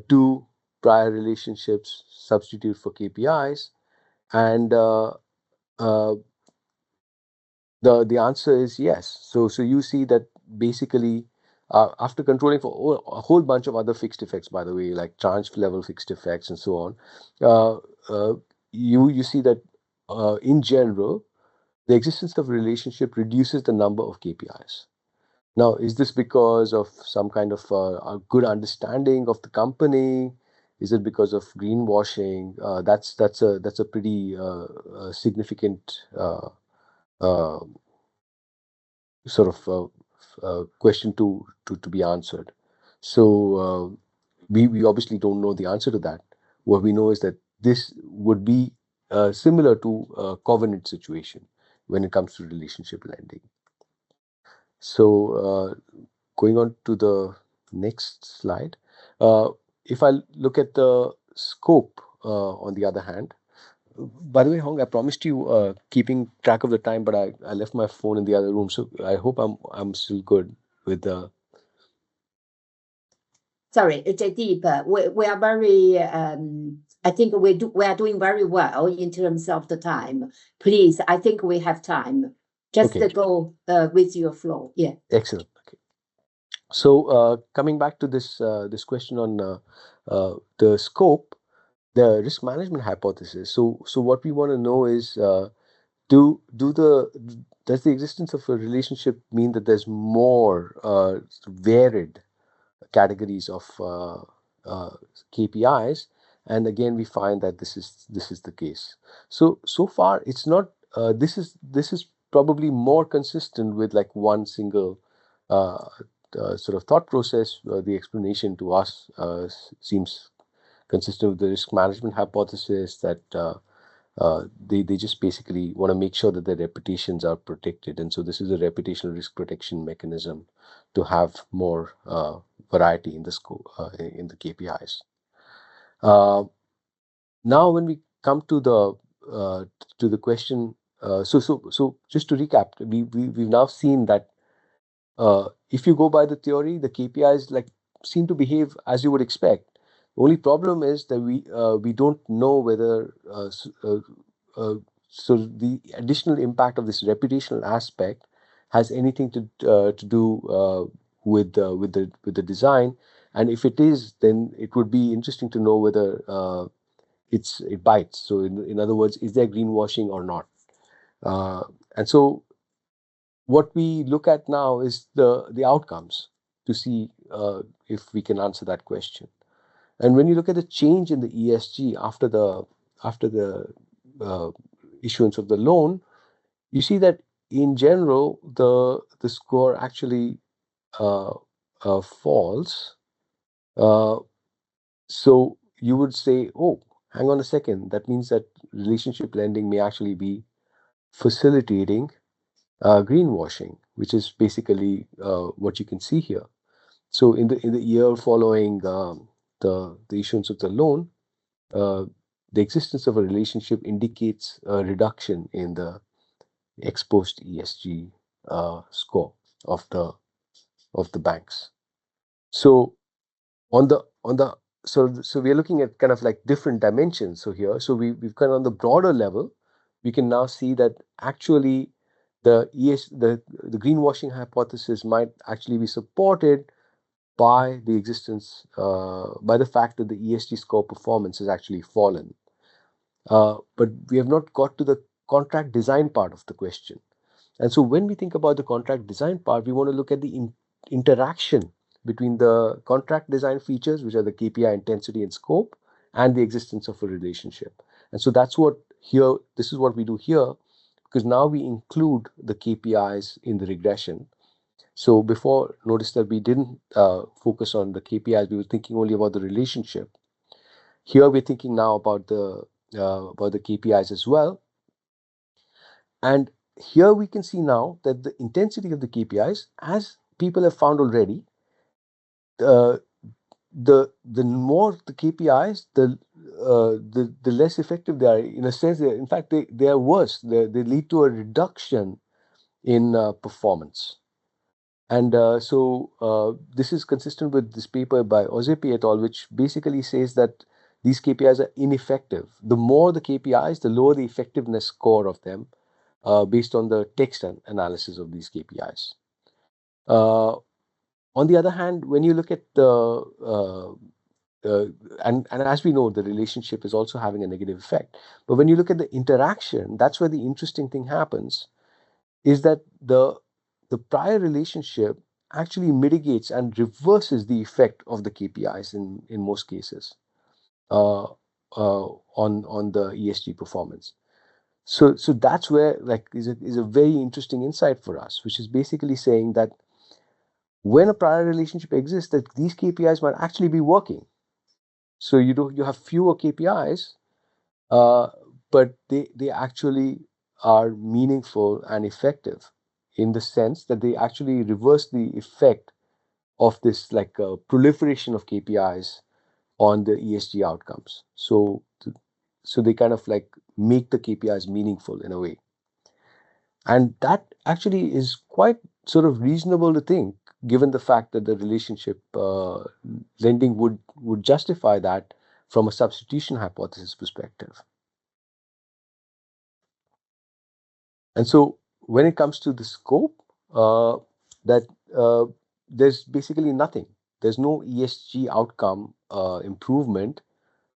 B: do prior relationships substitute for KPIs? And the answer is yes. So you see that basically after controlling for a whole bunch of other fixed effects, by the way, like tranche level fixed effects and so on, you see that in general, the existence of a relationship reduces the number of KPIs. Now, is this because of some kind of a good understanding of the company? Is it because of greenwashing? That's a pretty significant sort of question to be answered. So we obviously don't know the answer to that. What we know is that this would be similar to a covenant situation. when it comes to relationship lending. So going on to the next slide, if I look at the scope on the other hand, by the way, Hong, I promised you keeping track of the time, but I left my phone in the other room, so I hope I'm still good with the.
A: Sorry, Jaideep, we are very. I think we are doing very well in terms of the time. Please, I think we have time. Just
B: Okay.
A: go with your flow. Yeah.
B: Excellent. Okay. So coming back to this this question on the scope, the risk management hypothesis. So what we want to know is does the existence of a relationship mean that there's more varied categories of KPIs? And again, we find that this is the case. So far, it's not. This is probably more consistent with like one single sort of thought process. The explanation to us seems consistent with the risk management hypothesis that they just basically want to make sure that their reputations are protected, and so this is a reputational risk protection mechanism to have more variety in the scope in the KPIs. Now, when we come to the question, so just to recap, we've now seen that if you go by the theory, the KPIs like seem to behave as you would expect. The only problem is that we don't know whether so the additional impact of this reputational aspect has anything to do with the design, and if it is, then it would be interesting to know whether it bites. So in other words, is there greenwashing or not? And so what we look at now is the outcomes to see if we can answer that question. And when you look at the change in the ESG after the issuance of the loan, you see that in general the score actually falls. So you would say, oh, hang on a second, that means that relationship lending may actually be facilitating greenwashing, which is basically what you can see here. So in the year following the issuance of the loan, the existence of a relationship indicates a reduction in the ex post ESG score of the banks. So on the so we are looking at kind of like different dimensions. So here, so we've kind of on the broader level, we can now see that actually the greenwashing hypothesis might actually be supported by the existence by the fact that the ESG score performance has actually fallen. But we have not got to the contract design part of the question. And so when we think about the contract design part, we want to look at the interaction between the contract design features, which are the KPI intensity and scope, and the existence of a relationship. And so that's what here, this is what we do here, because now we include the KPIs in the regression. So before, notice that we didn't focus on the KPIs, we were thinking only about the relationship. Here we're thinking now about the KPIs as well. And here we can see now that the intensity of the KPIs, as people have found already, the more the KPIs, the less effective they are. In a sense, in fact, they are worse. They lead to a reduction in performance. And so this is consistent with this paper by Osei et al., which basically says that these KPIs are ineffective. The more the KPIs, the lower the effectiveness score of them, based on the text analysis of these KPIs. On the other hand, when you look at and as we know, the relationship is also having a negative effect. But when you look at the interaction, that's where the interesting thing happens, is that the prior relationship actually mitigates and reverses the effect of the KPIs in most cases on the ESG performance. So that's where like is a very interesting insight for us, which is basically saying that when a prior relationship exists, that these KPIs might actually be working. So you have fewer KPIs, but they actually are meaningful and effective in the sense that they actually reverse the effect of this like proliferation of KPIs on the ESG outcomes. So they kind of like make the KPIs meaningful in a way. And that actually is quite sort of reasonable to think, given the fact that the relationship lending would justify that from a substitution hypothesis perspective. And so when it comes to the scope, that there's basically nothing. There's no ESG outcome improvement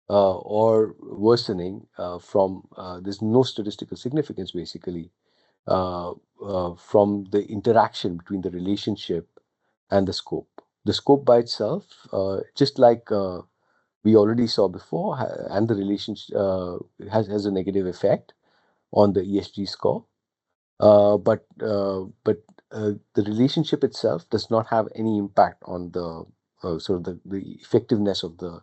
B: or worsening there's no statistical significance basically from the interaction between the relationship and the scope. The scope by itself, just like we already saw before, and the relationship has a negative effect on the ESG score. But the relationship itself does not have any impact on the sort of the effectiveness of the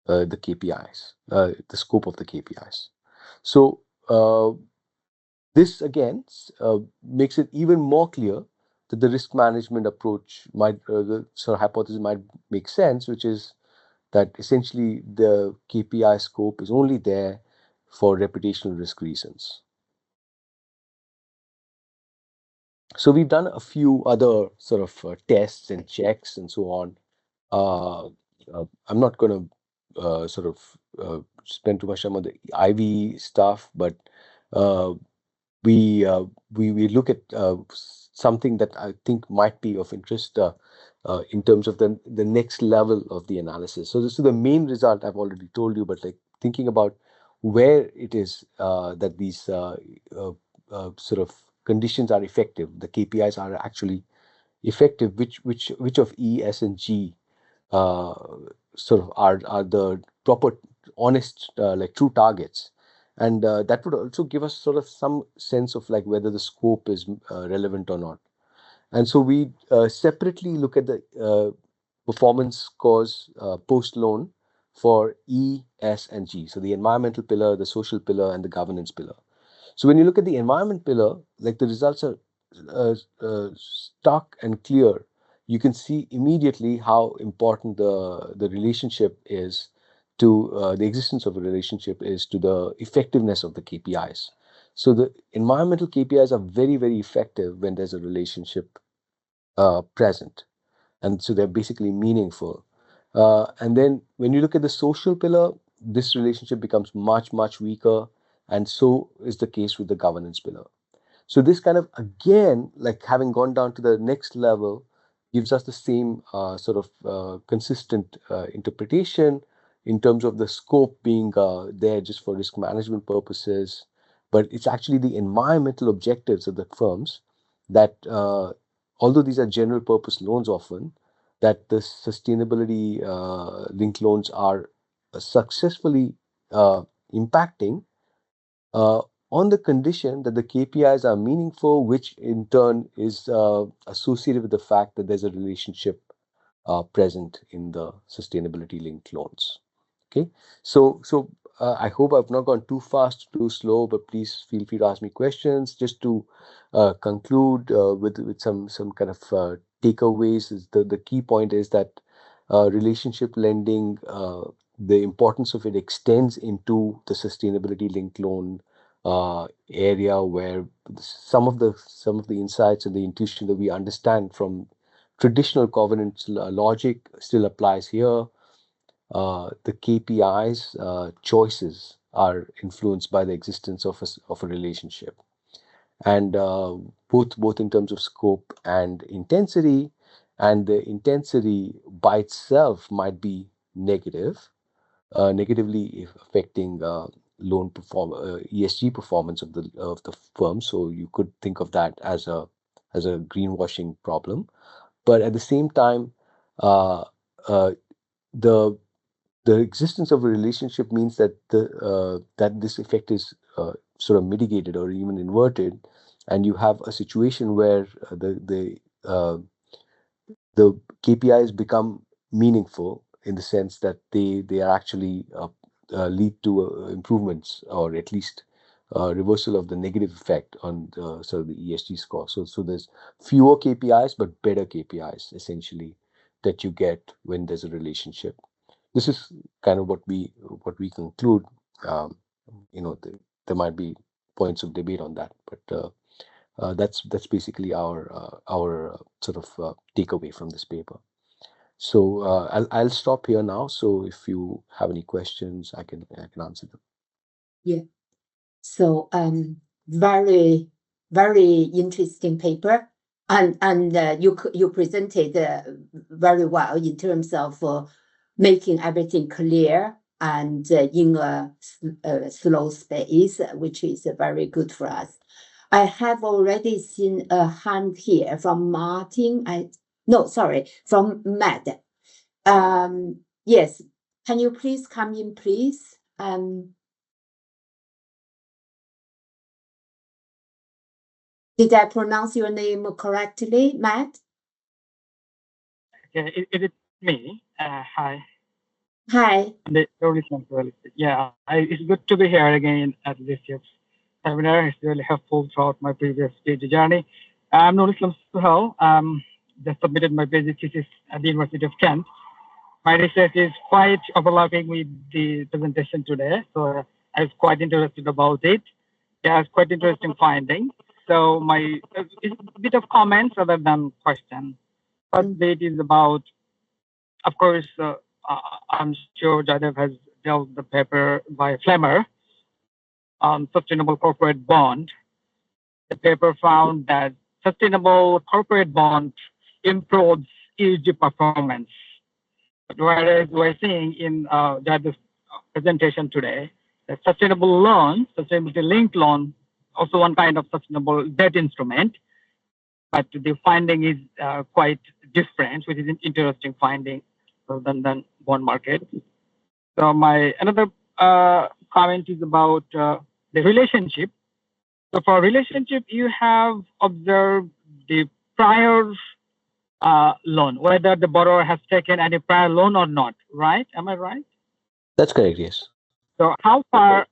B: KPIs, the scope of the KPIs. So this again makes it even more clear that the risk management approach the sort of hypothesis might make sense, which is that essentially the KPI scope is only there for reputational risk reasons. So we've done a few other sort of tests and checks and so on. I'm not going to sort of spend too much time on the IV stuff, but we look at something that I think might be of interest in terms of the next level of the analysis. So this is the main result I've already told you, but like thinking about where it is that these sort of conditions are effective, the KPIs are actually effective, which of E, S, and G sort of are the proper, honest, like true targets. And that would also give us sort of some sense of like whether the scope is relevant or not. And so we separately look at the performance scores post-loan for E, S, and G. So the environmental pillar, the social pillar, and the governance pillar. So when you look at the environment pillar, like the results are stark and clear. You can see immediately how important the relationship is to the existence of a relationship is to the effectiveness of the KPIs. So the environmental KPIs are very, very effective when there's a relationship present. And so they're basically meaningful. And then when you look at the social pillar, this relationship becomes much, much weaker. And so is the case with the governance pillar. So this kind of, again, like having gone down to the next level, gives us the same sort of consistent interpretation in terms of the scope being there just for risk management purposes. But it's actually the environmental objectives of the firms that, although these are general purpose loans often, that the sustainability linked loans are successfully impacting on the condition that the KPIs are meaningful, which in turn is associated with the fact that there's a relationship present in the sustainability linked loans. Okay, so I hope I've not gone too fast, too slow, but please feel free to ask me questions. Just to conclude with some kind of takeaways, is the key point is that relationship lending, the importance of it extends into the sustainability linked loan area, where some of the insights and the intuition that we understand from traditional covenant logic still applies here. The KPIs choices are influenced by the existence of a relationship, and both in terms of scope and intensity. And the intensity by itself might be negatively affecting ESG performance of the firm. So you could think of that as a greenwashing problem. But at the same time, uh, uh, the existence of a relationship means that that this effect is sort of mitigated or even inverted, and you have a situation where the KPIs become meaningful in the sense that they are actually lead to improvements, or at least reversal of the negative effect on the sort of the ESG score. So there's fewer KPIs but better KPIs essentially that you get when there's a relationship. This is kind of what we conclude. There might be points of debate on that, but that's basically our sort of takeaway from this paper. So I'll stop here now. So if you have any questions, I can answer them.
A: Yeah. So very, very interesting paper, and you presented very well in terms of making everything clear and in a slow space, which is very good for us. I have already seen a hand here from Martin. From Matt. Yes, can you please come in, please? Did I pronounce your name correctly, Matt?
D: Yeah, is it me? Hi.
A: Hi.
D: Yeah, it's good to be here again at this year's seminar. It's really helpful throughout my previous PhD journey. I'm Nur Islam Suhal. Just submitted my PhD thesis at the University of Kent. My research is quite overlapping with the presentation today, so I was quite interested about it. Yeah, it's quite interesting finding. So it's a bit of comments rather than questions. First bit is about, of course, I'm sure Jaideep has dealt the paper by Flemmer on sustainable corporate bond. The paper found that sustainable corporate bond improves ESG performance. But whereas we're seeing in Jaideep's presentation today, that sustainable loan, sustainability-linked loan, also one kind of sustainable debt instrument, but the finding is quite different, which is an interesting finding than bond market. So my another comment is about the relationship. So for relationship, you have observed the prior loan, whether the borrower has taken any prior loan or not, right? Am I right?
B: That's correct, yes.
D: So how far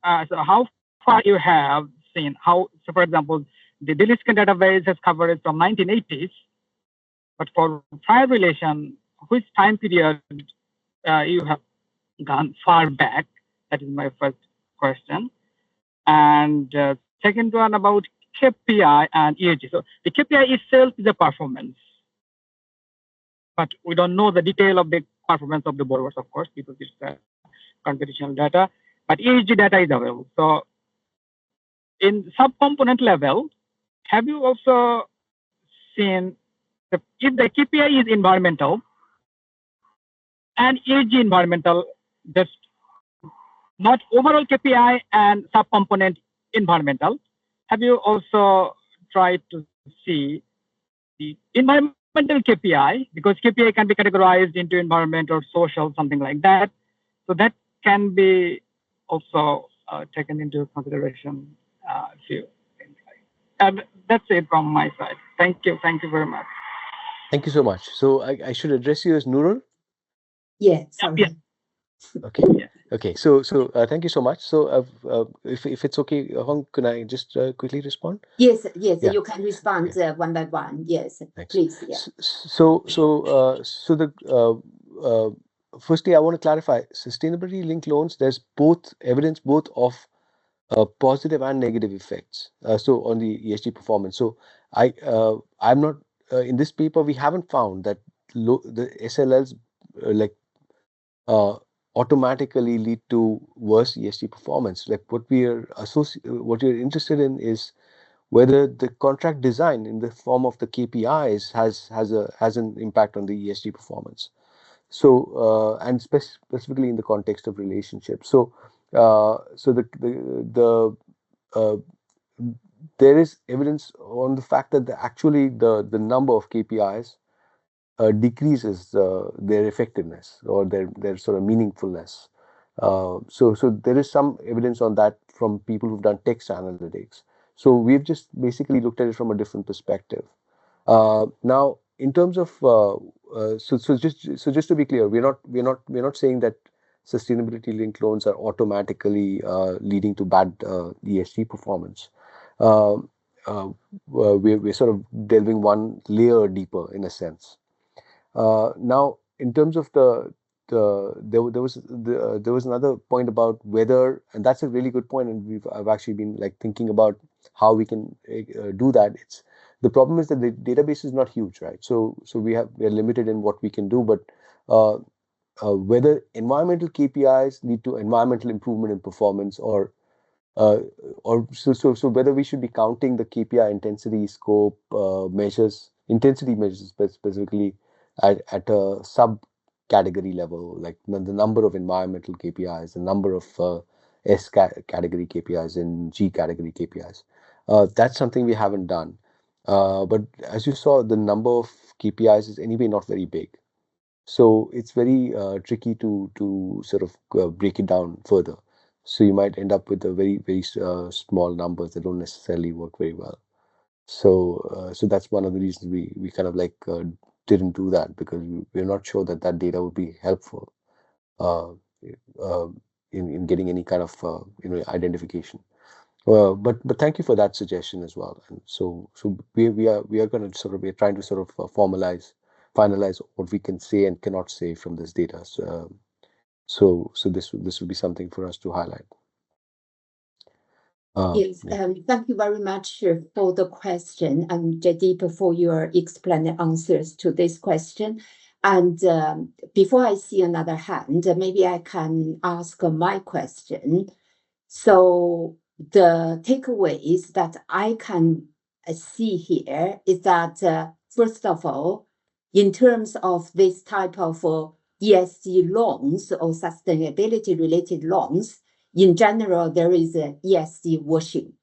D: you have seen how, so for example, the Danisman database has covered from 1980s, but for prior relation, which time period you have gone far back? That is my first question. And second one about KPI and ESG. So the KPI itself is a performance, but we don't know the detail of the performance of the borrowers, of course, because it's computational data, but ESG data is available. So in sub-component level, have you also seen if the KPI is environmental and ESG environmental, just not overall KPI and sub-component environmental, have you also tried to see the environmental KPI, because KPI can be categorized into environment or social, something like that. So that can be also taken into consideration. And that's it from my side. Thank you very much.
B: Thank you so much. So I should address you as Nurul?
A: Yeah, sorry.
D: Yeah.
B: Okay. Yeah. Okay. So thank you so much. So if it's okay, Hong, can I just quickly respond?
A: Yes, yeah. You can respond one by one. Yes,
B: thanks.
A: Please. Yeah.
B: Firstly, I want to clarify sustainability-linked loans. There's evidence both of positive and negative effects. So on the ESG performance. So I'm not in this paper. We haven't found that the SLLs automatically lead to worse ESG performance. Like what we're interested in is whether the contract design in the form of the KPIs has an impact on the ESG performance. So and specifically in the context of relationships. So there is evidence on the fact that the number of KPIs decreases their effectiveness or their sort of meaningfulness. So there is some evidence on that from people who've done text analytics. So we've just basically looked at it from a different perspective. Now, in terms of just to be clear, we're not saying that sustainability-linked loans are automatically leading to bad ESG performance. We're sort of delving one layer deeper in a sense. Now, in terms of there was another point about whether, and that's a really good point, and I've actually been like thinking about how we can do that. The problem is that the database is not huge, right? So we are limited in what we can do, but whether environmental KPIs lead to environmental improvement in performance, or so whether we should be counting the KPI intensity scope intensity measures specifically at a subcategory level, like the number of environmental KPIs, the number of S category KPIs and G category KPIs. That's something we haven't done. But as you saw, the number of KPIs is anyway not very big. So it's very tricky to sort of break it down further. So you might end up with a very small numbers that don't necessarily work very well. So that's one of the reasons we kind of like didn't do that, because we're not sure that data would be helpful in getting any kind of identification. But thank you for that suggestion as well. And so we are going to sort of, we're trying to sort of finalize what we can say and cannot say from this data. So this would be something for us to highlight.
A: Yes, thank you very much for the question, and Jaideep, for your explained answers to this question. And before I see another hand, maybe I can ask my question. So the takeaways that I can see here is that, first of all, in terms of this type of ESG loans or sustainability-related loans, in general, there is a ESG washing,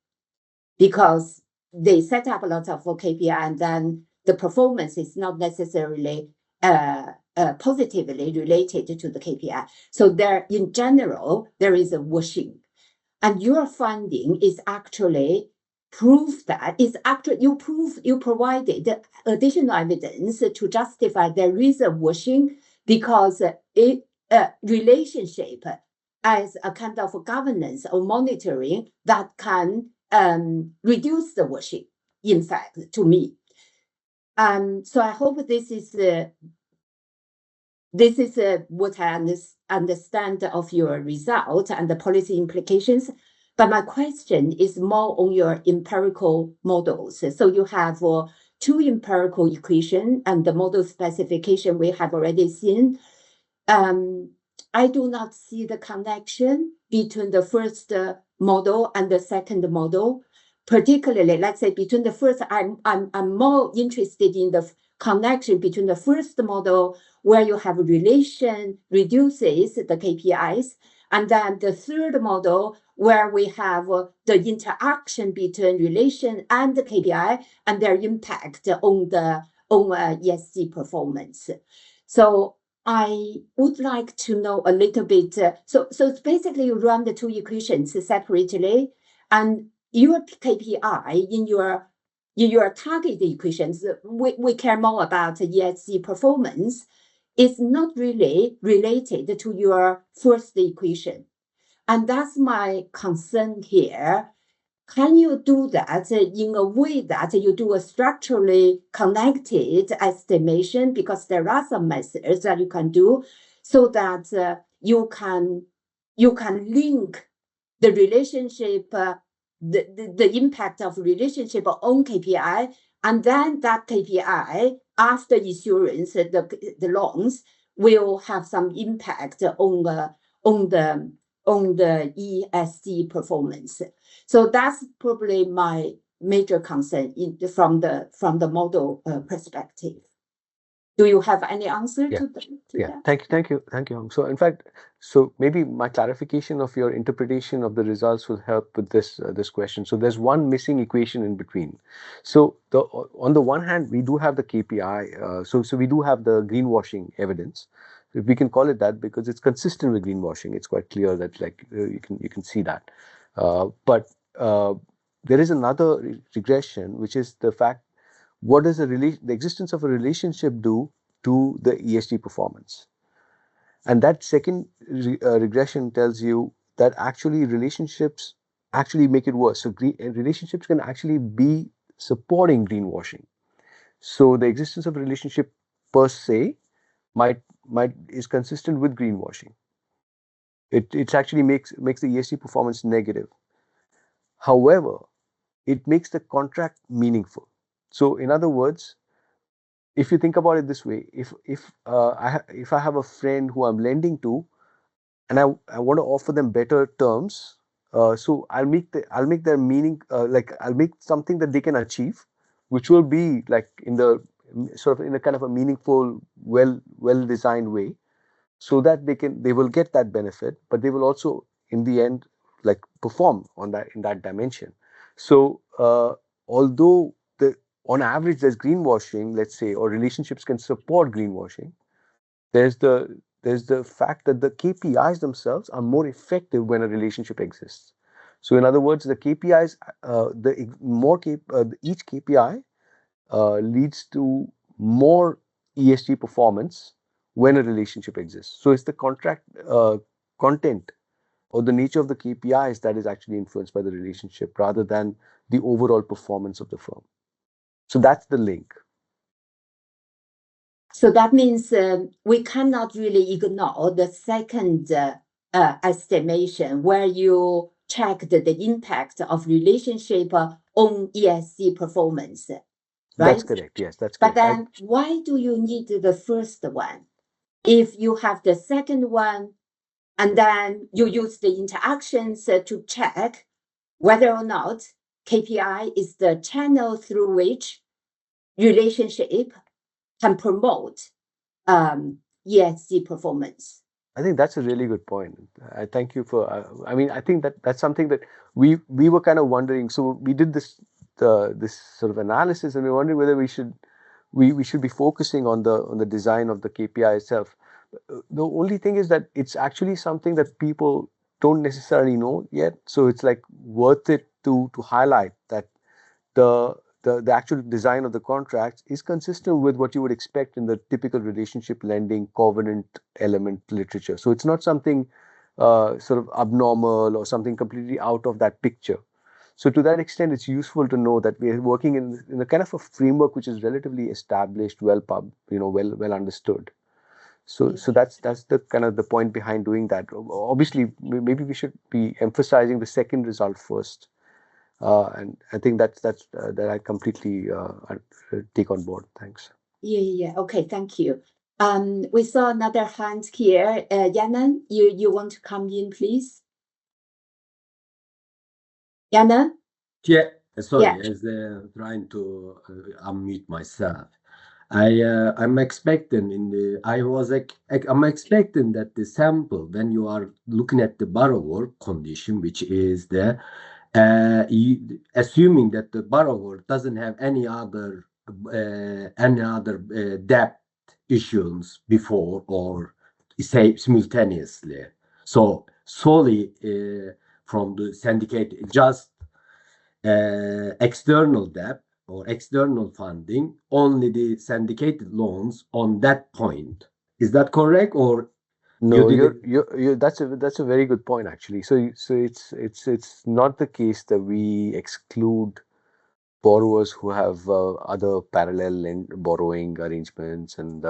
A: because they set up a lot of KPI and then the performance is not necessarily positively related to the KPI. So there, in general, there is a washing. And your finding is actually proof that you provided additional evidence to justify there is a washing, because relationship as a kind of governance or monitoring that can reduce the washing, in fact, to me. So I hope this is what I understand of your result and the policy implications. But my question is more on your empirical models. So you have two empirical equations, and the model specification we have already seen. I do not see the connection between the first model and the second model. Particularly, let's say between the first, I'm more interested in the connection between the first model, where you have relation reduces the KPIs, and then the third model, where we have the interaction between relation and the KPI and their impact on ESG performance. So I would like to know a little bit. So it's basically you run the two equations separately, and your KPI in your target equations, we care more about ESG performance, is not really related to your first equation. And that's my concern here. Can you do that in a way that you do a structurally connected estimation? Because there are some methods that you can do, so that you can link the relationship, the impact of relationship on KPI, and then that KPI after issuance, the loans will have some impact on the ESG performance. So that's probably my major concern from the model perspective. Do you have any answer to that?
B: Thank you. So in fact, maybe my clarification of your interpretation of the results will help with this question. So there's one missing equation in between. So on the one hand, we do have the KPI. So we do have the greenwashing evidence, if we can call it that, because it's consistent with greenwashing. It's quite clear that you can see that. But there is another regression, which is the fact, what does the existence of a relationship do to the ESG performance? And that second regression tells you that actually relationships actually make it worse. So relationships can actually be supporting greenwashing. So the existence of a relationship per se might is consistent with greenwashing. It actually makes the ESG performance negative. However, it makes the contract meaningful. So in other words, if you think about it this way, if I have a friend who I'm lending to, and I want to offer them better terms, so I'll make their meaning like I'll make something that they can achieve, which will be like in the sort of in a kind of a meaningful, well designed way, so that they will get that benefit, but they will also in the end like perform on that in that dimension. So although on average there's greenwashing, let's say, or relationships can support greenwashing, there's the fact that the KPIs themselves are more effective when a relationship exists. So in other words, the KPIs, each KPI leads to more ESG performance when a relationship exists. So it's the contract content or the nature of the KPIs that is actually influenced by the relationship rather than the overall performance of the firm. So that's the link.
A: So that means we cannot really ignore the second estimation where you check the impact of relationship on ESG performance. Right?
B: That's correct. Yes, that's correct.
A: But then why do you need the first one? If you have the second one, and then you use the interactions to check whether or not KPI is the channel through which relationship can promote ESG performance.
B: I think that's a really good point. I thank you for. I mean, I think that's something that we were kind of wondering. So we did this sort of analysis, and we were wondering whether we should be focusing on the design of the KPI itself. The only thing is that it's actually something that people don't necessarily know yet. So it's like worth it to highlight that the actual design of the contracts is consistent with what you would expect in the typical relationship lending covenant element literature. So it's not something sort of abnormal or something completely out of that picture. So to that extent, it's useful to know that we are working in a kind of a framework which is relatively established, well understood. So that's the kind of the point behind doing that. Obviously, maybe we should be emphasizing the second result first. And I think that I completely take on board. Thanks.
A: Yeah. Okay, thank you. We saw another hand here. Yana, you want to come in, please? Yana?
C: Yeah, sorry,
A: Yeah.
C: as trying to unmute myself. I'm expecting I'm expecting that the sample, when you are looking at the borrower condition, which is the assuming that the borrower doesn't have any other debt issuance before or say simultaneously. So solely from the syndicate, just external debt or external funding, only the syndicated loans on that point. Is that correct, or
B: no? That's a very good point actually. So it's not the case that we exclude borrowers who have other parallel borrowing arrangements, and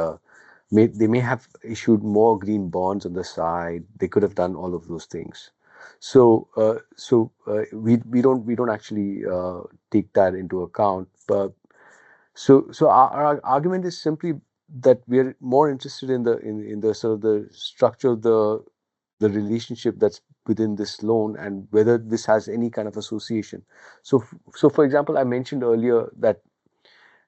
B: they may have issued more green bonds on the side. They could have done all of those things. So we don't actually take that into account. But so our argument is simply that we're more interested in the sort of the structure of the relationship that's within this loan and whether this has any kind of association. So for example, I mentioned earlier that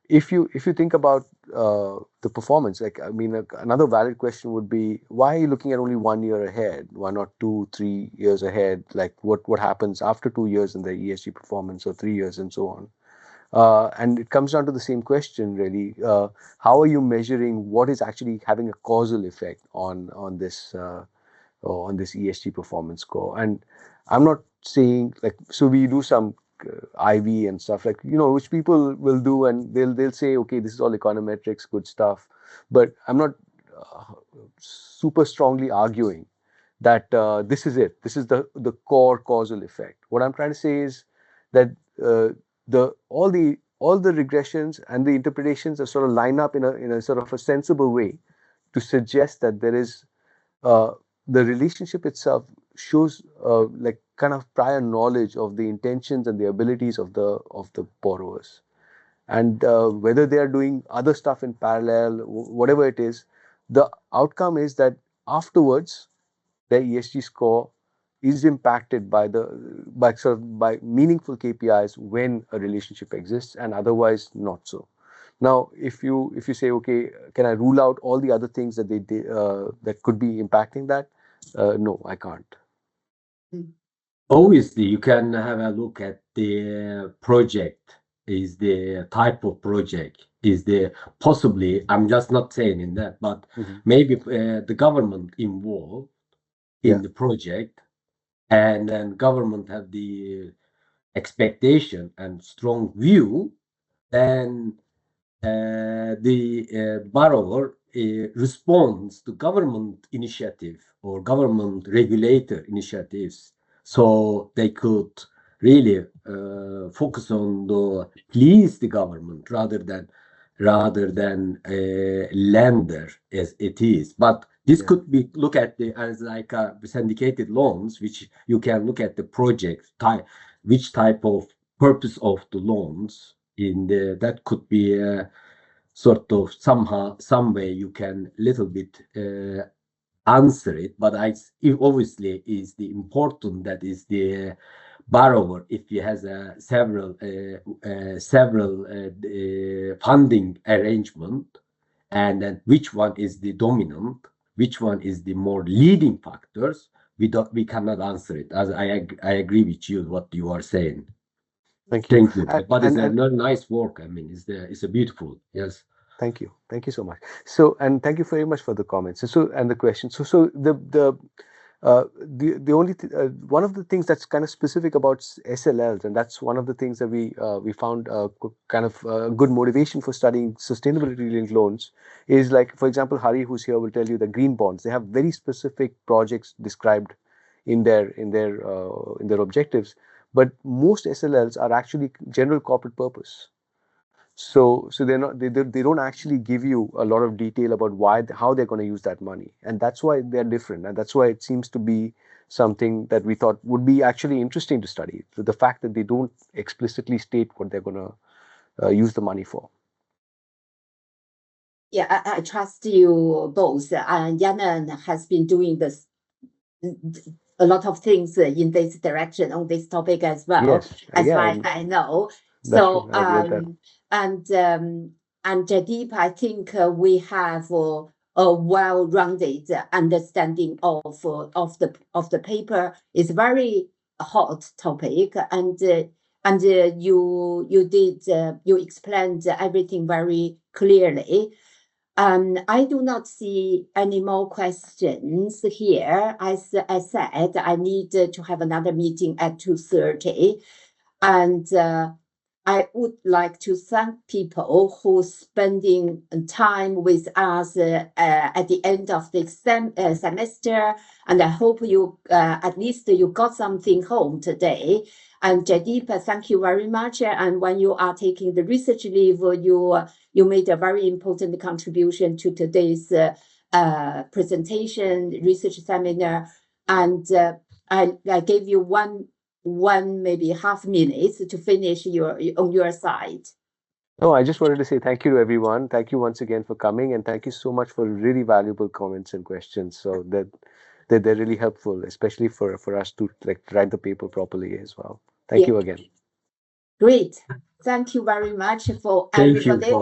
B: if you think about the performance, like I mean, another valid question would be, why are you looking at only 1 year ahead? Why not 2-3 years ahead? Like what happens after 2 years in the ESG performance, or 3 years, and so on? And it comes down to the same question, really. How are you measuring what is actually having a causal effect on this ESG performance score? And I'm not saying like, so we do some IV and stuff, like, which people will do, and they'll say, okay, this is all econometrics, good stuff. But I'm not super strongly arguing that this is it. This is the core causal effect. What I'm trying to say is that all the regressions and the interpretations are sort of line up in a sort of a sensible way to suggest that there is the relationship itself shows like kind of prior knowledge of the intentions and the abilities of the borrowers, and whether they are doing other stuff in parallel, whatever it is, the outcome is that afterwards their ESG score is impacted by meaningful KPIs when a relationship exists, and otherwise not so. Now, if you say, okay, can I rule out all the other things that that could be impacting that? No, I can't.
C: Obviously, you can have a look at the project. Is the type of project? Is the possibly? I'm just not saying in that, but maybe the government involved in the project, and then government have the expectation and strong view, then the borrower responds to government initiative or government regulator initiatives, so they could really focus on the please the government rather than lender as it is. But this could be look at the as like syndicated loans, which you can look at the project type, which type of purpose of the loans in the that could be sort of somehow some way you can little bit answer it. But it obviously is the important that is the borrower if he has several funding arrangement, and then which one is the dominant, which one is the more leading factors. We cannot answer it. As I agree with you what you are saying.
B: Thank you.
C: But it's a nice work. I mean, it's a beautiful. Yes.
B: Thank you. Thank you so much. So, and thank you very much for the comments. So, and the questions. So the only one of the things that's kind of specific about SLLs, and that's one of the things that we found kind of good motivation for studying sustainability-linked loans is, like, for example, Hari, who's here, will tell you the green bonds. They have very specific projects described in their objectives, but most SLLs are actually general corporate purpose. So they're not, they don't actually give you a lot of detail about how they're going to use that money, and that's why they're different, and that's why it seems to be something that we thought would be actually interesting to study. So the fact that they don't explicitly state what they're going to use the money for.
A: Yeah, I trust you both. And Yana has been doing this a lot of things in this direction on this topic as well.
B: Yes,
A: as far as I know. So and Jaideep, I think we have a well-rounded understanding of the paper. It's very hot topic, and you explained everything very clearly. I do not see any more questions here. As I said, I need to have another meeting at 2:30, and I would like to thank people who spending time with us at the end of the semester, and I hope you at least you got something home today. And Jaideep, thank you very much. And when you are taking the research leave, you made a very important contribution to today's presentation, research seminar, and I gave you one maybe half minutes to finish on your side.
B: No, I just wanted to say thank you to everyone. Thank you once again for coming, and thank you so much for really valuable comments and questions. So they're really helpful, especially for us to write the paper properly as well. Thank you again.
A: Great. Thank you very much for everybody.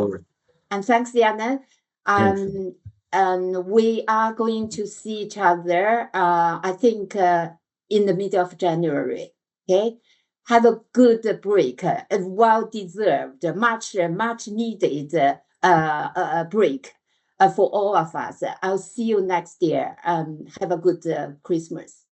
A: And thanks, Yana. And we are going to see each other, I think, in the middle of January. Okay. Have a good break, a well-deserved, much needed break for all of us. I'll see you next year. Have a good Christmas.